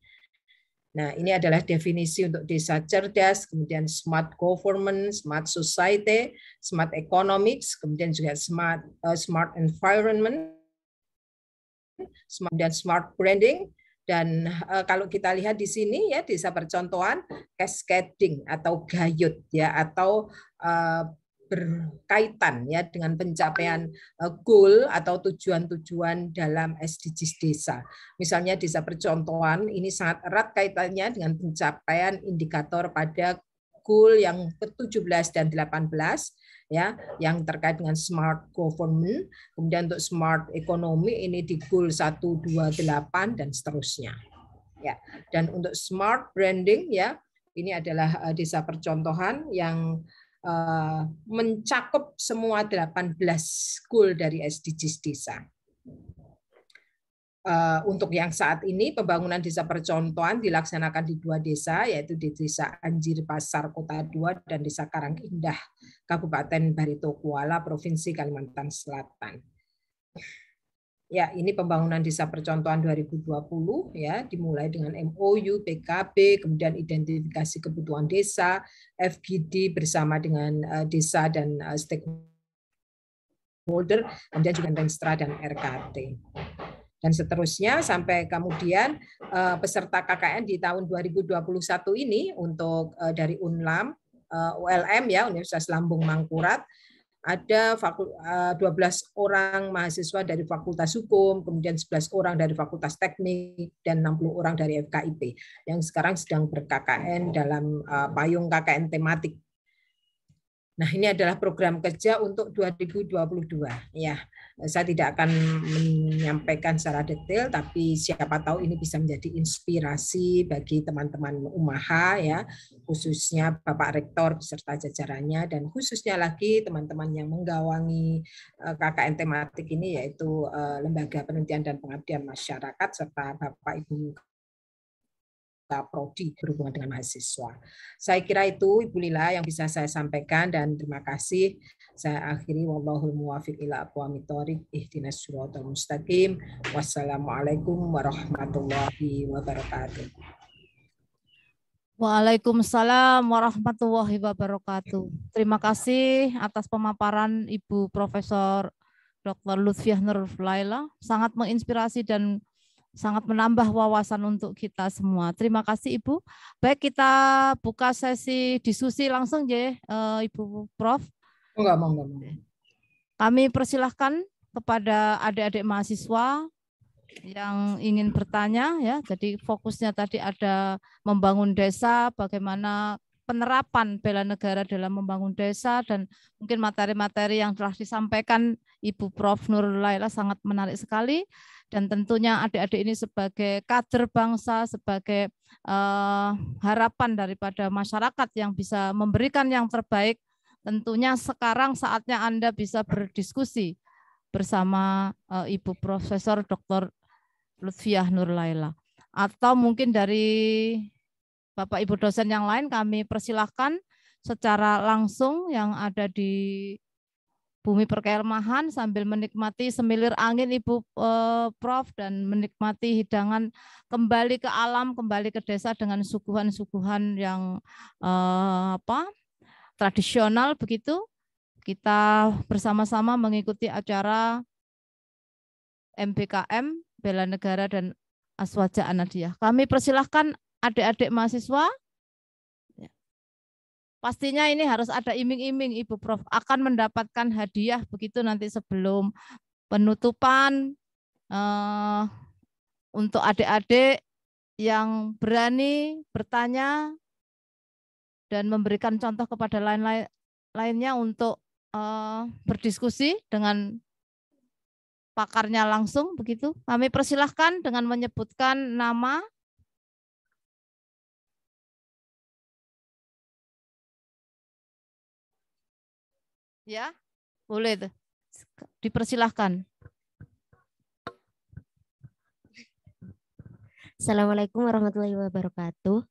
Nah, ini adalah definisi untuk desa cerdas, kemudian smart government, smart society, smart economics, kemudian juga smart environment, dan smart branding. Dan kalau kita lihat di sini, ya, desa percontohan cascading atau gayut, ya, atau berkaitan, ya, dengan pencapaian goal atau tujuan-tujuan dalam SDGs desa. Misalnya desa percontohan ini sangat erat kaitannya dengan pencapaian indikator pada goal yang ke-17 dan 18, ya, yang terkait dengan smart government. Kemudian untuk smart economy ini di goal 1, 2, 8 dan seterusnya. Ya, dan untuk smart branding, ya, ini adalah desa percontohan yang mencakup semua 18 goal dari SDGs desa. Untuk yang saat ini pembangunan desa percontohan dilaksanakan di 2 desa, yaitu di Desa Anjir Pasar Kota 2 dan Desa Karangindah, Kabupaten Barito Kuala, Provinsi Kalimantan Selatan. Ya, ini pembangunan desa percontohan 2020, ya, dimulai dengan MOU, PKB, kemudian identifikasi kebutuhan desa, FGD bersama dengan desa dan stakeholder, kemudian juga Renstra dan RKT. Dan seterusnya sampai kemudian peserta KKN di tahun 2021 ini untuk dari UNLAM, ULM, ya, Universitas Lambung Mangkurat, ada 12 orang mahasiswa dari Fakultas Hukum, kemudian 11 orang dari Fakultas Teknik, dan 60 orang dari FKIP yang sekarang sedang ber-KKN dalam payung KKN tematik. Nah, ini adalah program kerja untuk 2022 ya. Saya tidak akan menyampaikan secara detail, tapi siapa tahu ini bisa menjadi inspirasi bagi teman-teman Umaha ya, khususnya Bapak Rektor beserta jajarannya, dan khususnya lagi teman-teman yang menggawangi KKN tematik ini, yaitu Lembaga Penelitian dan Pengabdian Masyarakat serta Bapak Ibu Prodi berhubungan dengan mahasiswa. Saya kira itu Ibu Lila yang bisa saya sampaikan, dan terima kasih. Saya akhiri, wallahul muwaffiq ila aqwamit thoriq, ihdinas siratal mustaqim. Wassalamualaikum warahmatullahi wabarakatuh. Waalaikumsalam warahmatullahi wabarakatuh. Terima kasih atas pemaparan Ibu Profesor Dr. Lutfiah Nur Laila, sangat menginspirasi dan sangat menambah wawasan untuk kita semua. Terima kasih Ibu. Baik, kita buka sesi diskusi langsung ya, Ibu Prof. Enggak. Kami persilahkan kepada adik-adik mahasiswa yang ingin bertanya ya. Jadi fokusnya tadi ada membangun desa, bagaimana penerapan bela negara dalam membangun desa, dan mungkin materi-materi yang telah disampaikan Ibu Prof. Nur Laila sangat menarik sekali. Dan tentunya adik-adik ini sebagai kader bangsa, sebagai harapan daripada masyarakat yang bisa memberikan yang terbaik, tentunya sekarang saatnya Anda bisa berdiskusi bersama Ibu Profesor Dr. Lutfiah Nur Laila. Atau mungkin dari Bapak Ibu dosen yang lain kami persilahkan secara langsung yang ada di Bumi Perkemahan sambil menikmati semilir angin Ibu Prof, dan menikmati hidangan, kembali ke alam, kembali ke desa dengan suguhan-suguhan yang tradisional begitu. Kita bersama-sama mengikuti acara MBKM Bela Negara dan Aswaja Anadiyah. Kami persilahkan adik-adik mahasiswa. Pastinya ini harus ada iming-iming, Ibu Prof, akan mendapatkan hadiah begitu nanti sebelum penutupan. Untuk adik-adik yang berani bertanya dan memberikan contoh kepada lainnya untuk berdiskusi dengan pakarnya langsung begitu. Kami persilahkan dengan menyebutkan nama. Ya, boleh tuh. Dipersilahkan. Assalamualaikum warahmatullahi wabarakatuh.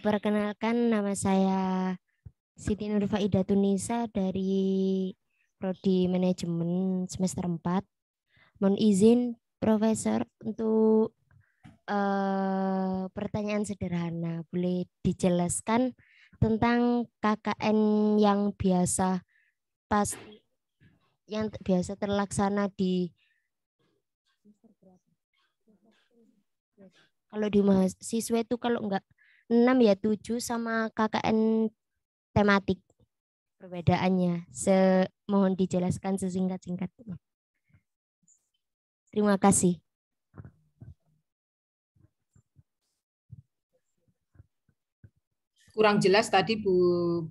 Perkenalkan, nama saya Siti Nur Faidah Tunisa dari Prodi Manajemen semester 4. Mohon izin Profesor untuk pertanyaan sederhana. Boleh dijelaskan tentang KKN yang biasa terlaksana di kalau di mahasiswa itu, kalau enggak 6 ya 7, sama KKN tematik. Perbedaannya mohon dijelaskan sesingkat-singkatnya. Terima kasih. Kurang jelas tadi Bu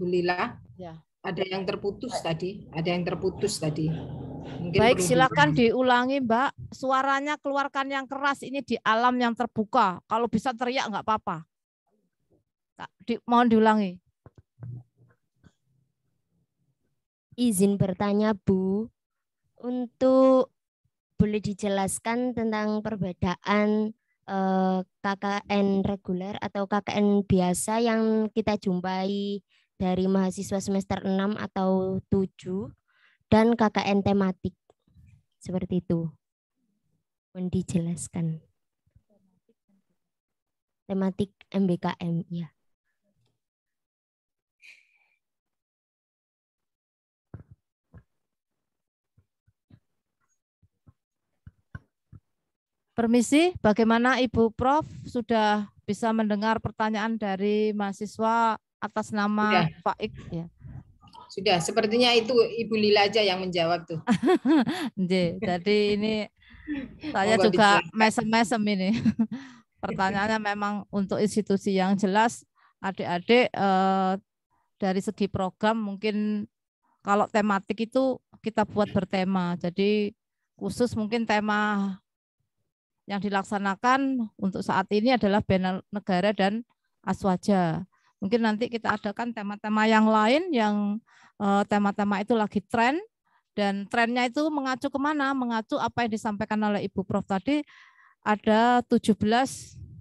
Lila. Ya. Ada yang terputus tadi. Mungkin baik, silakan diulangi Mbak. Suaranya keluarkan yang keras, ini di alam yang terbuka. Kalau bisa teriak nggak apa-apa. Mohon diulangi. Izin bertanya Bu, untuk boleh dijelaskan tentang perbedaan KKN reguler atau KKN biasa yang kita jumpai dari mahasiswa semester 6 atau 7 dan KKN tematik seperti itu. Mohon dijelaskan. Tematik MBKM ya. Permisi, bagaimana Ibu Prof sudah bisa mendengar pertanyaan dari mahasiswa atas nama Faik? Ya. Sudah, sepertinya itu Ibu Lila aja yang menjawab tuh. Jadi ini Saya Monggo juga dijelaskan. mesem-mesem ini. Pertanyaannya memang untuk institusi yang jelas, adik-adik dari segi program mungkin kalau tematik itu kita buat bertema. Jadi khusus mungkin tema yang dilaksanakan untuk saat ini adalah bela negara dan aswaja. Mungkin nanti kita adakan tema-tema yang lain yang tema-tema itu lagi tren, dan trennya itu mengacu kemana? Mengacu apa yang disampaikan oleh Ibu Prof tadi, ada 17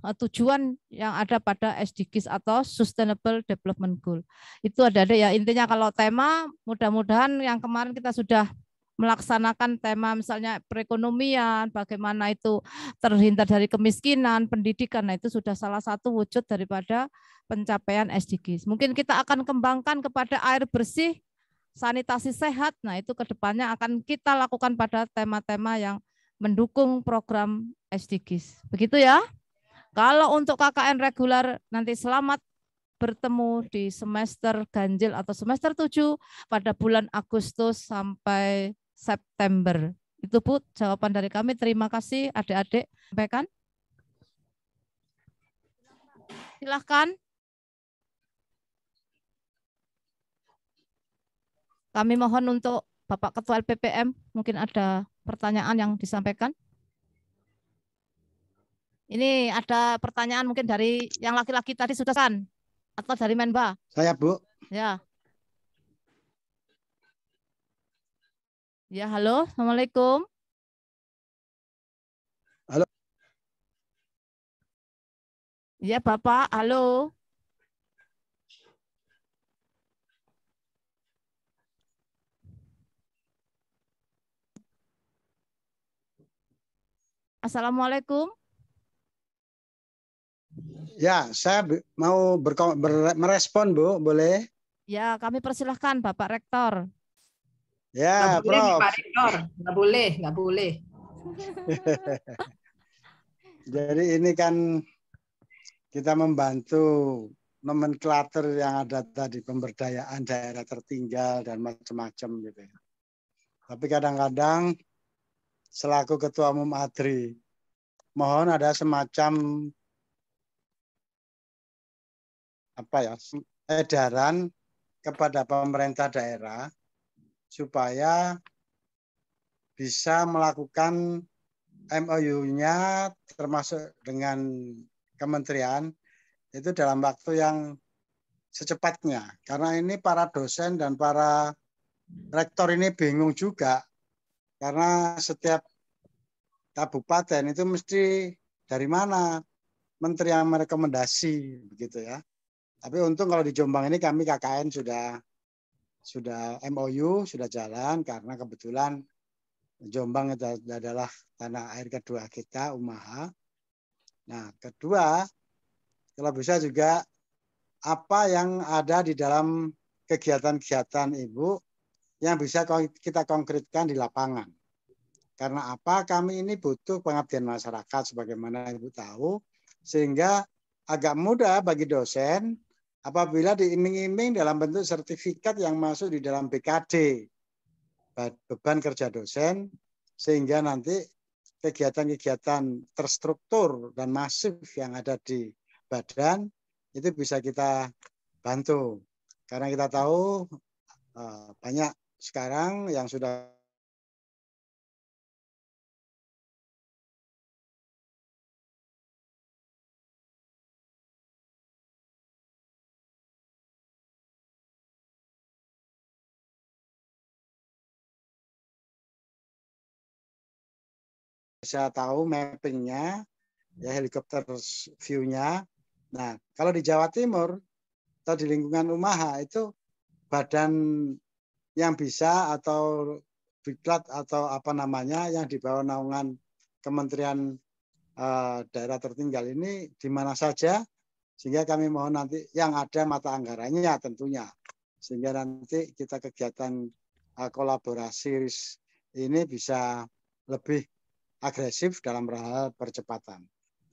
tujuan yang ada pada SDGs atau Sustainable Development Goal. Itu ada ya, intinya kalau tema mudah-mudahan yang kemarin kita sudah melaksanakan tema misalnya perekonomian, bagaimana itu terhindar dari kemiskinan, pendidikan, nah itu sudah salah satu wujud daripada pencapaian SDGs. Mungkin kita akan kembangkan kepada air bersih, sanitasi sehat, nah itu kedepannya akan kita lakukan pada tema-tema yang mendukung program SDGs. Begitu ya. Kalau untuk KKN reguler nanti selamat bertemu di semester ganjil atau semester 7 pada bulan Agustus sampai September. Itu Bu, jawaban dari kami. Terima kasih adik-adik. Sampaikan. Silahkan. Kami mohon untuk Bapak Ketua LPPM, mungkin ada pertanyaan yang disampaikan. Ini ada pertanyaan mungkin dari yang laki-laki tadi sudah kan? Atau dari Menba? Saya, Bu. Ya. Ya, halo. Assalamualaikum. Halo. Ya, Bapak. Halo. Assalamualaikum. Ya, saya mau merespon, Bu. Boleh? Ya, kami persilahkan Bapak Rektor. Ya, Nggak boleh, Prof. Pak Rektor. Nggak boleh, nggak boleh. Jadi ini kan kita membantu nomenklatur yang ada tadi, pemberdayaan daerah tertinggal dan macam-macam gitu ya. Tapi kadang-kadang selaku Ketua Umum ADRI, mohon ada semacam edaran kepada pemerintah daerah supaya bisa melakukan MOU-nya termasuk dengan kementerian itu dalam waktu yang secepatnya. Karena ini para dosen dan para rektor ini bingung juga. Karena setiap kabupaten itu mesti dari mana menteri yang merekomendasi begitu ya. Tapi untung kalau di Jombang ini kami KKN sudah MOU, sudah jalan karena kebetulan Jombang itu adalah tanah air kedua kita, Umaha. Nah, kedua, kalau bisa juga apa yang ada di dalam kegiatan-kegiatan Ibu yang bisa kita konkretkan di lapangan. Karena apa? Kami ini butuh pengabdian masyarakat sebagaimana Ibu tahu, sehingga agak mudah bagi dosen apabila diiming-iming dalam bentuk sertifikat yang masuk di dalam BKD, beban kerja dosen, sehingga nanti kegiatan-kegiatan terstruktur dan masif yang ada di badan itu bisa kita bantu. Karena kita tahu banyak sekarang yang sudah bisa tahu mappingnya, ya helikopter view-nya. Nah, kalau di Jawa Timur atau di lingkungan Umaha itu badan yang bisa atau diklat atau apa namanya yang di bawah naungan Kementerian Daerah Tertinggal ini di mana saja, sehingga kami mohon nanti yang ada mata anggarannya tentunya, sehingga nanti kita kegiatan kolaborasi ini bisa lebih agresif dalam hal percepatan.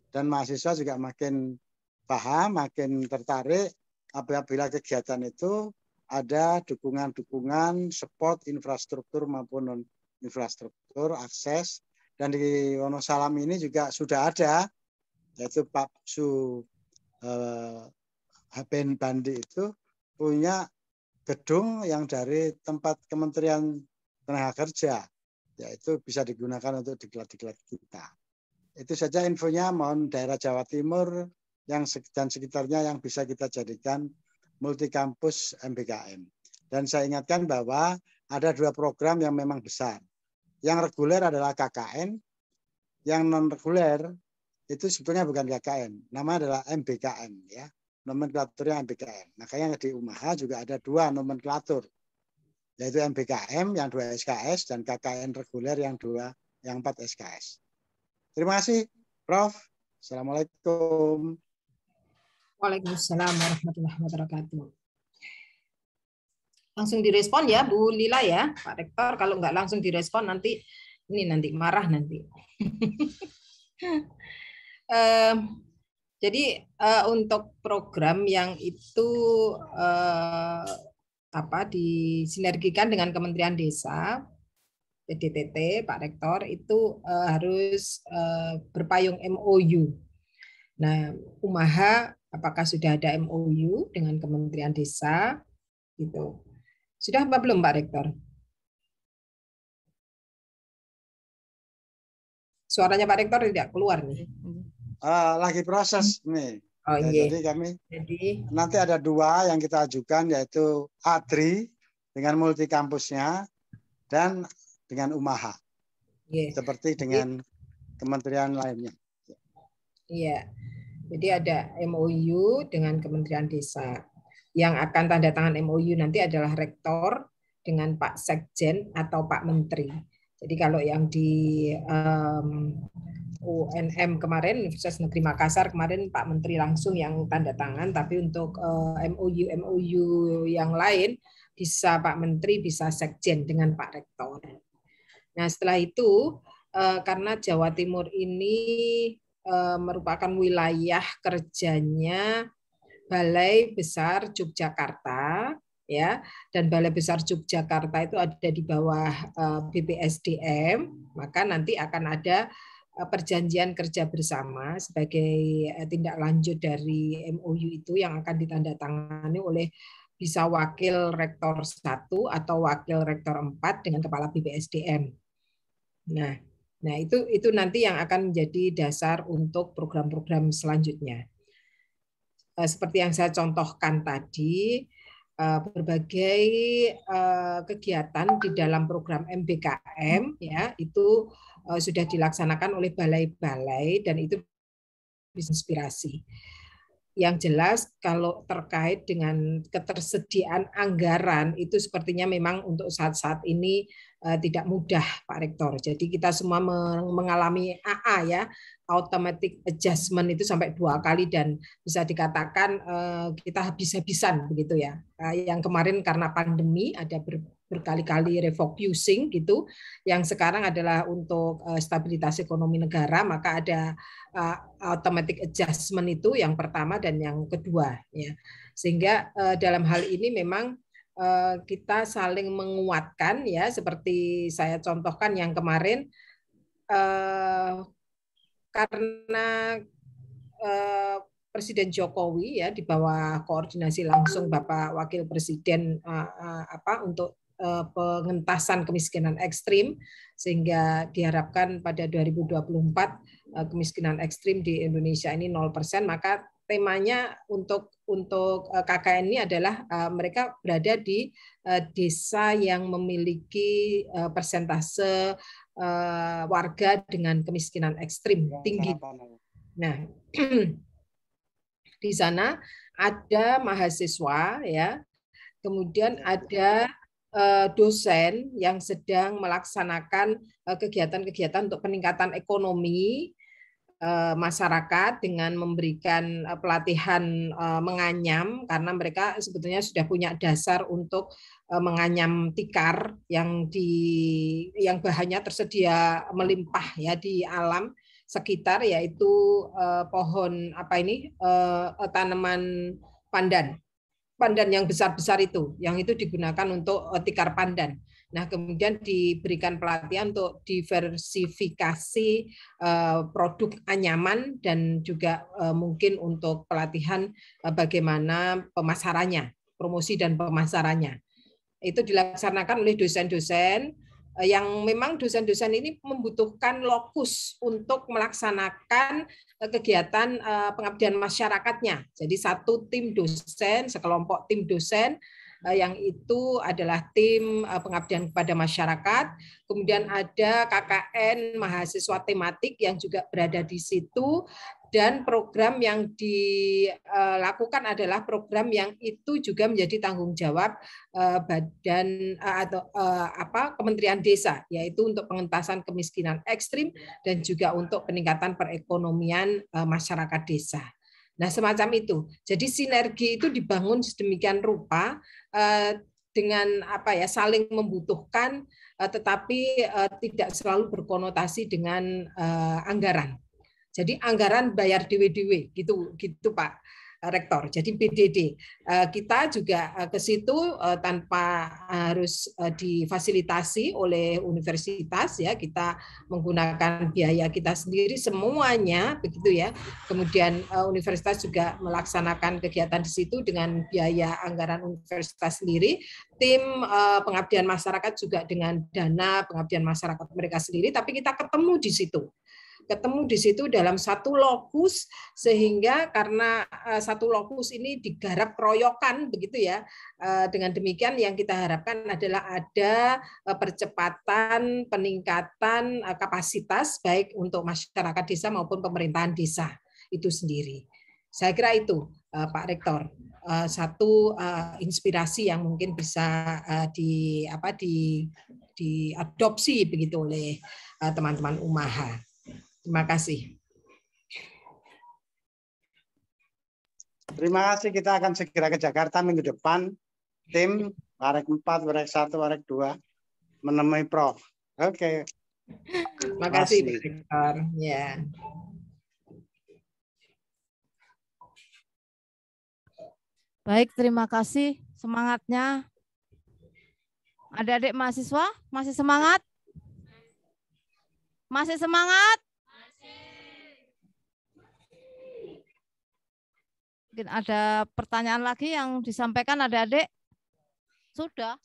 Dan mahasiswa juga makin paham, makin tertarik apabila kegiatan itu ada dukungan-dukungan, support infrastruktur maupun non infrastruktur, akses dan di Wonosalam ini juga sudah ada, yaitu Pak Su Ben Bandi itu punya gedung yang dari tempat Kementerian Tenaga Kerja, yaitu bisa digunakan untuk diklat-diklat kita. Itu saja infonya, mohon daerah Jawa Timur yang dan sekitarnya yang bisa kita jadikan multi kampus MBKM. Dan saya ingatkan bahwa ada 2 program yang memang besar. Yang reguler adalah KKN, yang non reguler itu sebetulnya bukan KKN, nama adalah MBKM ya. Nomenklaturnya MBKM. Makanya di UMAHA juga ada 2 nomenklatur, yaitu MBKM yang 2 SKS dan KKN reguler yang 4 SKS. Terima kasih, Prof. Assalamualaikum. Waalaikumsalam warahmatullahi wabarakatuh. Langsung direspon ya Bu Lila ya, Pak Rektor. Kalau nggak langsung direspon nanti marah nanti. Jadi untuk program yang itu disinergikan dengan Kementerian Desa, PDTT, Pak Rektor, itu harus berpayung MOU. Nah, UMAHA apakah sudah ada MOU dengan Kementerian Desa? Gitu. Sudah apa belum, Pak Rektor? Suaranya Pak Rektor tidak keluar nih. Lagi proses nih. Oh, ya, jadi kami nanti ada 2 yang kita ajukan, yaitu ADRI dengan multi kampusnya dan dengan UMAHA. Seperti dengan kementerian lainnya. Iya. Jadi ada MOU dengan Kementerian Desa. Yang akan tanda tangan MOU nanti adalah Rektor dengan Pak Sekjen atau Pak Menteri. Jadi kalau yang di UNM kemarin, Universitas Negeri Makassar kemarin Pak Menteri langsung yang tanda tangan, tapi untuk MOU yang lain bisa Pak Menteri, bisa Sekjen dengan Pak Rektor. Nah setelah itu karena Jawa Timur ini merupakan wilayah kerjanya Balai Besar Yogyakarta, ya, dan Balai Besar Yogyakarta itu ada di bawah BPSDM, maka nanti akan ada perjanjian kerja bersama sebagai tindak lanjut dari MOU itu yang akan ditandatangani oleh bisa wakil rektor 1 atau wakil rektor 4 dengan kepala BPSDM. Nah itu nanti yang akan menjadi dasar untuk program-program selanjutnya. Seperti yang saya contohkan tadi, berbagai kegiatan di dalam program MBKM ya itu sudah dilaksanakan oleh balai-balai dan itu bisa inspirasi. Yang jelas kalau terkait dengan ketersediaan anggaran itu sepertinya memang untuk saat-saat ini tidak mudah Pak Rektor. Jadi kita semua mengalami AA ya, automatic adjustment itu sampai 2 kali dan bisa dikatakan kita habis-habisan begitu ya. Yang kemarin karena pandemi ada berkali-kali refocusing gitu. Yang sekarang adalah untuk stabilitas ekonomi negara, maka ada automatic adjustment itu yang pertama dan yang kedua ya. Sehingga dalam hal ini memang kita saling menguatkan ya, seperti saya contohkan yang kemarin karena Presiden Jokowi ya di bawah koordinasi langsung Bapak Wakil Presiden untuk pengentasan kemiskinan ekstrim, sehingga diharapkan pada 2024 kemiskinan ekstrim di Indonesia ini 0%, maka temanya untuk KKN ini adalah mereka berada di desa yang memiliki persentase warga dengan kemiskinan ekstrim tinggi. Nah, di sana ada mahasiswa ya, kemudian ada dosen yang sedang melaksanakan kegiatan-kegiatan untuk peningkatan ekonomi masyarakat dengan memberikan pelatihan menganyam, karena mereka sebetulnya sudah punya dasar untuk menganyam tikar yang bahannya tersedia melimpah ya di alam sekitar, yaitu pohon tanaman pandan yang besar-besar itu, yang itu digunakan untuk tikar pandan. Nah, kemudian diberikan pelatihan untuk diversifikasi produk anyaman dan juga mungkin untuk pelatihan bagaimana pemasarannya, promosi dan pemasarannya. Itu dilaksanakan oleh dosen-dosen yang memang dosen-dosen ini membutuhkan lokus untuk melaksanakan kegiatan pengabdian masyarakatnya. Jadi satu tim dosen, sekelompok tim dosen yang itu adalah tim pengabdian kepada masyarakat. Kemudian ada KKN mahasiswa tematik yang juga berada di situ, dan program yang dilakukan adalah program yang itu juga menjadi tanggung jawab badan atau Kementerian Desa, yaitu untuk pengentasan kemiskinan ekstrim dan juga untuk peningkatan perekonomian masyarakat desa. Nah, semacam itu. Jadi sinergi itu dibangun sedemikian rupa dengan saling membutuhkan, tetapi tidak selalu berkonotasi dengan anggaran. Jadi anggaran bayar dewe-dewe gitu Pak Rektor. Jadi BDD. Kita juga ke situ tanpa harus difasilitasi oleh universitas ya. Kita menggunakan biaya kita sendiri semuanya begitu ya. Kemudian universitas juga melaksanakan kegiatan di situ dengan biaya anggaran universitas sendiri. Tim pengabdian masyarakat juga dengan dana pengabdian masyarakat mereka sendiri, tapi kita ketemu di situ dalam satu lokus, sehingga karena satu lokus ini digarap keroyokan begitu ya. Dengan demikian yang kita harapkan adalah ada percepatan peningkatan kapasitas baik untuk masyarakat desa maupun pemerintahan desa itu sendiri. Saya kira itu Pak Rektor, satu inspirasi yang mungkin bisa diadopsi begitu oleh teman-teman Umaha. Terima kasih. Terima kasih. Kita akan segera ke Jakarta minggu depan. Tim Warek 4, Warek 1, Warek 2 menemui Prof. Oke. Terima kasih, Pak Rektor. Ya. Baik, terima kasih semangatnya. Adik-adik mahasiswa, masih semangat? Masih semangat? Mungkin ada pertanyaan lagi yang disampaikan adik-adik? Sudah?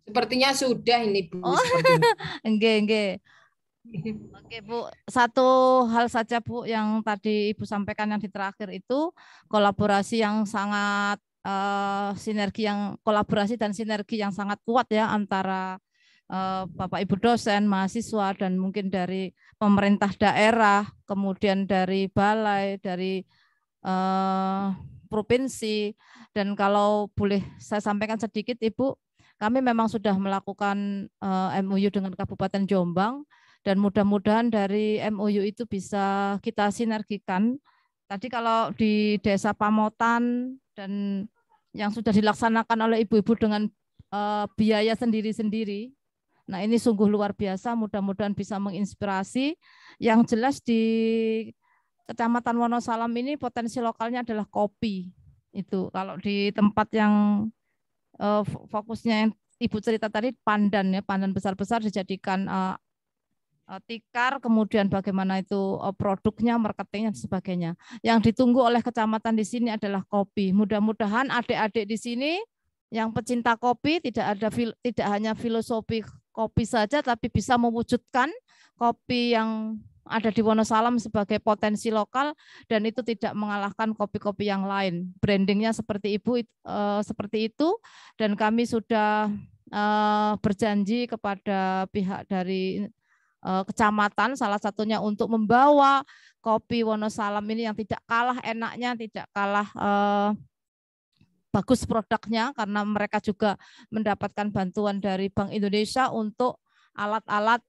Sepertinya sudah ini Bu. Oh, enggak. Oke Bu, satu hal saja Bu yang tadi Ibu sampaikan yang di terakhir itu kolaborasi yang sangat kolaborasi dan sinergi yang sangat kuat ya antara Bapak Ibu dosen, mahasiswa dan mungkin dari pemerintah daerah, kemudian dari balai, dari provinsi. Dan kalau boleh saya sampaikan sedikit Ibu, kami memang sudah melakukan MOU dengan Kabupaten Jombang dan mudah-mudahan dari MOU itu bisa kita sinergikan. Tadi kalau di Desa Pamotan dan yang sudah dilaksanakan oleh ibu-ibu dengan biaya sendiri-sendiri. Nah, ini sungguh luar biasa, mudah-mudahan bisa menginspirasi. Yang jelas di Kecamatan Wonosalam ini potensi lokalnya adalah kopi. Itu kalau di tempat yang fokusnya yang Ibu cerita tadi pandan ya, pandan besar-besar dijadikan tikar, kemudian bagaimana itu produknya, marketingnya dan sebagainya. Yang ditunggu oleh kecamatan di sini adalah kopi. Mudah-mudahan adik-adik di sini yang pecinta kopi tidak hanya filosofi kopi saja, tapi bisa mewujudkan kopi yang ada di Wonosalam sebagai potensi lokal dan itu tidak mengalahkan kopi-kopi yang lain. Brandingnya seperti Ibu seperti itu dan kami sudah berjanji kepada pihak dari kecamatan salah satunya untuk membawa kopi Wonosalam ini yang tidak kalah enaknya, tidak kalah bagus produknya karena mereka juga mendapatkan bantuan dari Bank Indonesia untuk alat-alat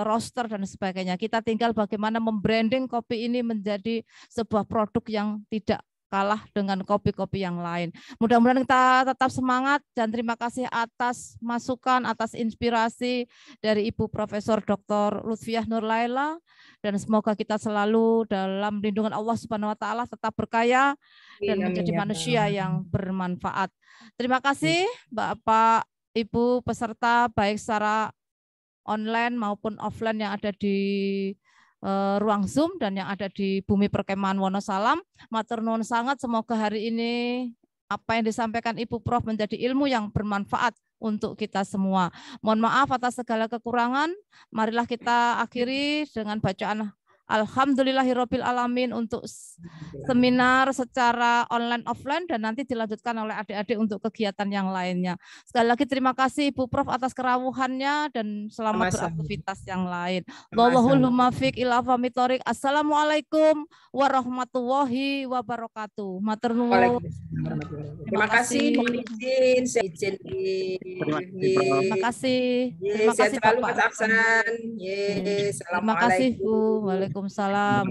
roaster dan sebagainya. Kita tinggal bagaimana membranding kopi ini menjadi sebuah produk yang tidak kalah dengan kopi-kopi yang lain. Mudah-mudahan kita tetap semangat dan terima kasih atas masukan, atas inspirasi dari Ibu Profesor Dr. Lutfiah Nurlaila dan semoga kita selalu dalam lindungan Allah Subhanahu wa taala tetap berkaya dan menjadi manusia yang bermanfaat. Terima kasih Bapak Ibu peserta baik secara online maupun offline yang ada di ruang Zoom dan yang ada di Bumi Perkemahan Wonosalam. Matur nuwun sangat, semoga hari ini apa yang disampaikan Ibu Prof menjadi ilmu yang bermanfaat untuk kita semua. Mohon maaf atas segala kekurangan. Marilah kita akhiri dengan bacaan Alhamdulillahirabbil alamin untuk seminar secara online offline dan nanti dilanjutkan oleh adik-adik untuk kegiatan yang lainnya. Sekali lagi terima kasih Ibu Prof atas kerawuhannya dan selamat beraktivitas yang lain. Wallahul muwaffiq ila aqwamit thoriq. Assalamualaikum warahmatullahi wabarakatuh. Matur nuwun. Terima kasih. Terima kasih. Terima kasih selalu Bapak. Mas Aksan. Terima kasih Bu. Waalaikumsalam.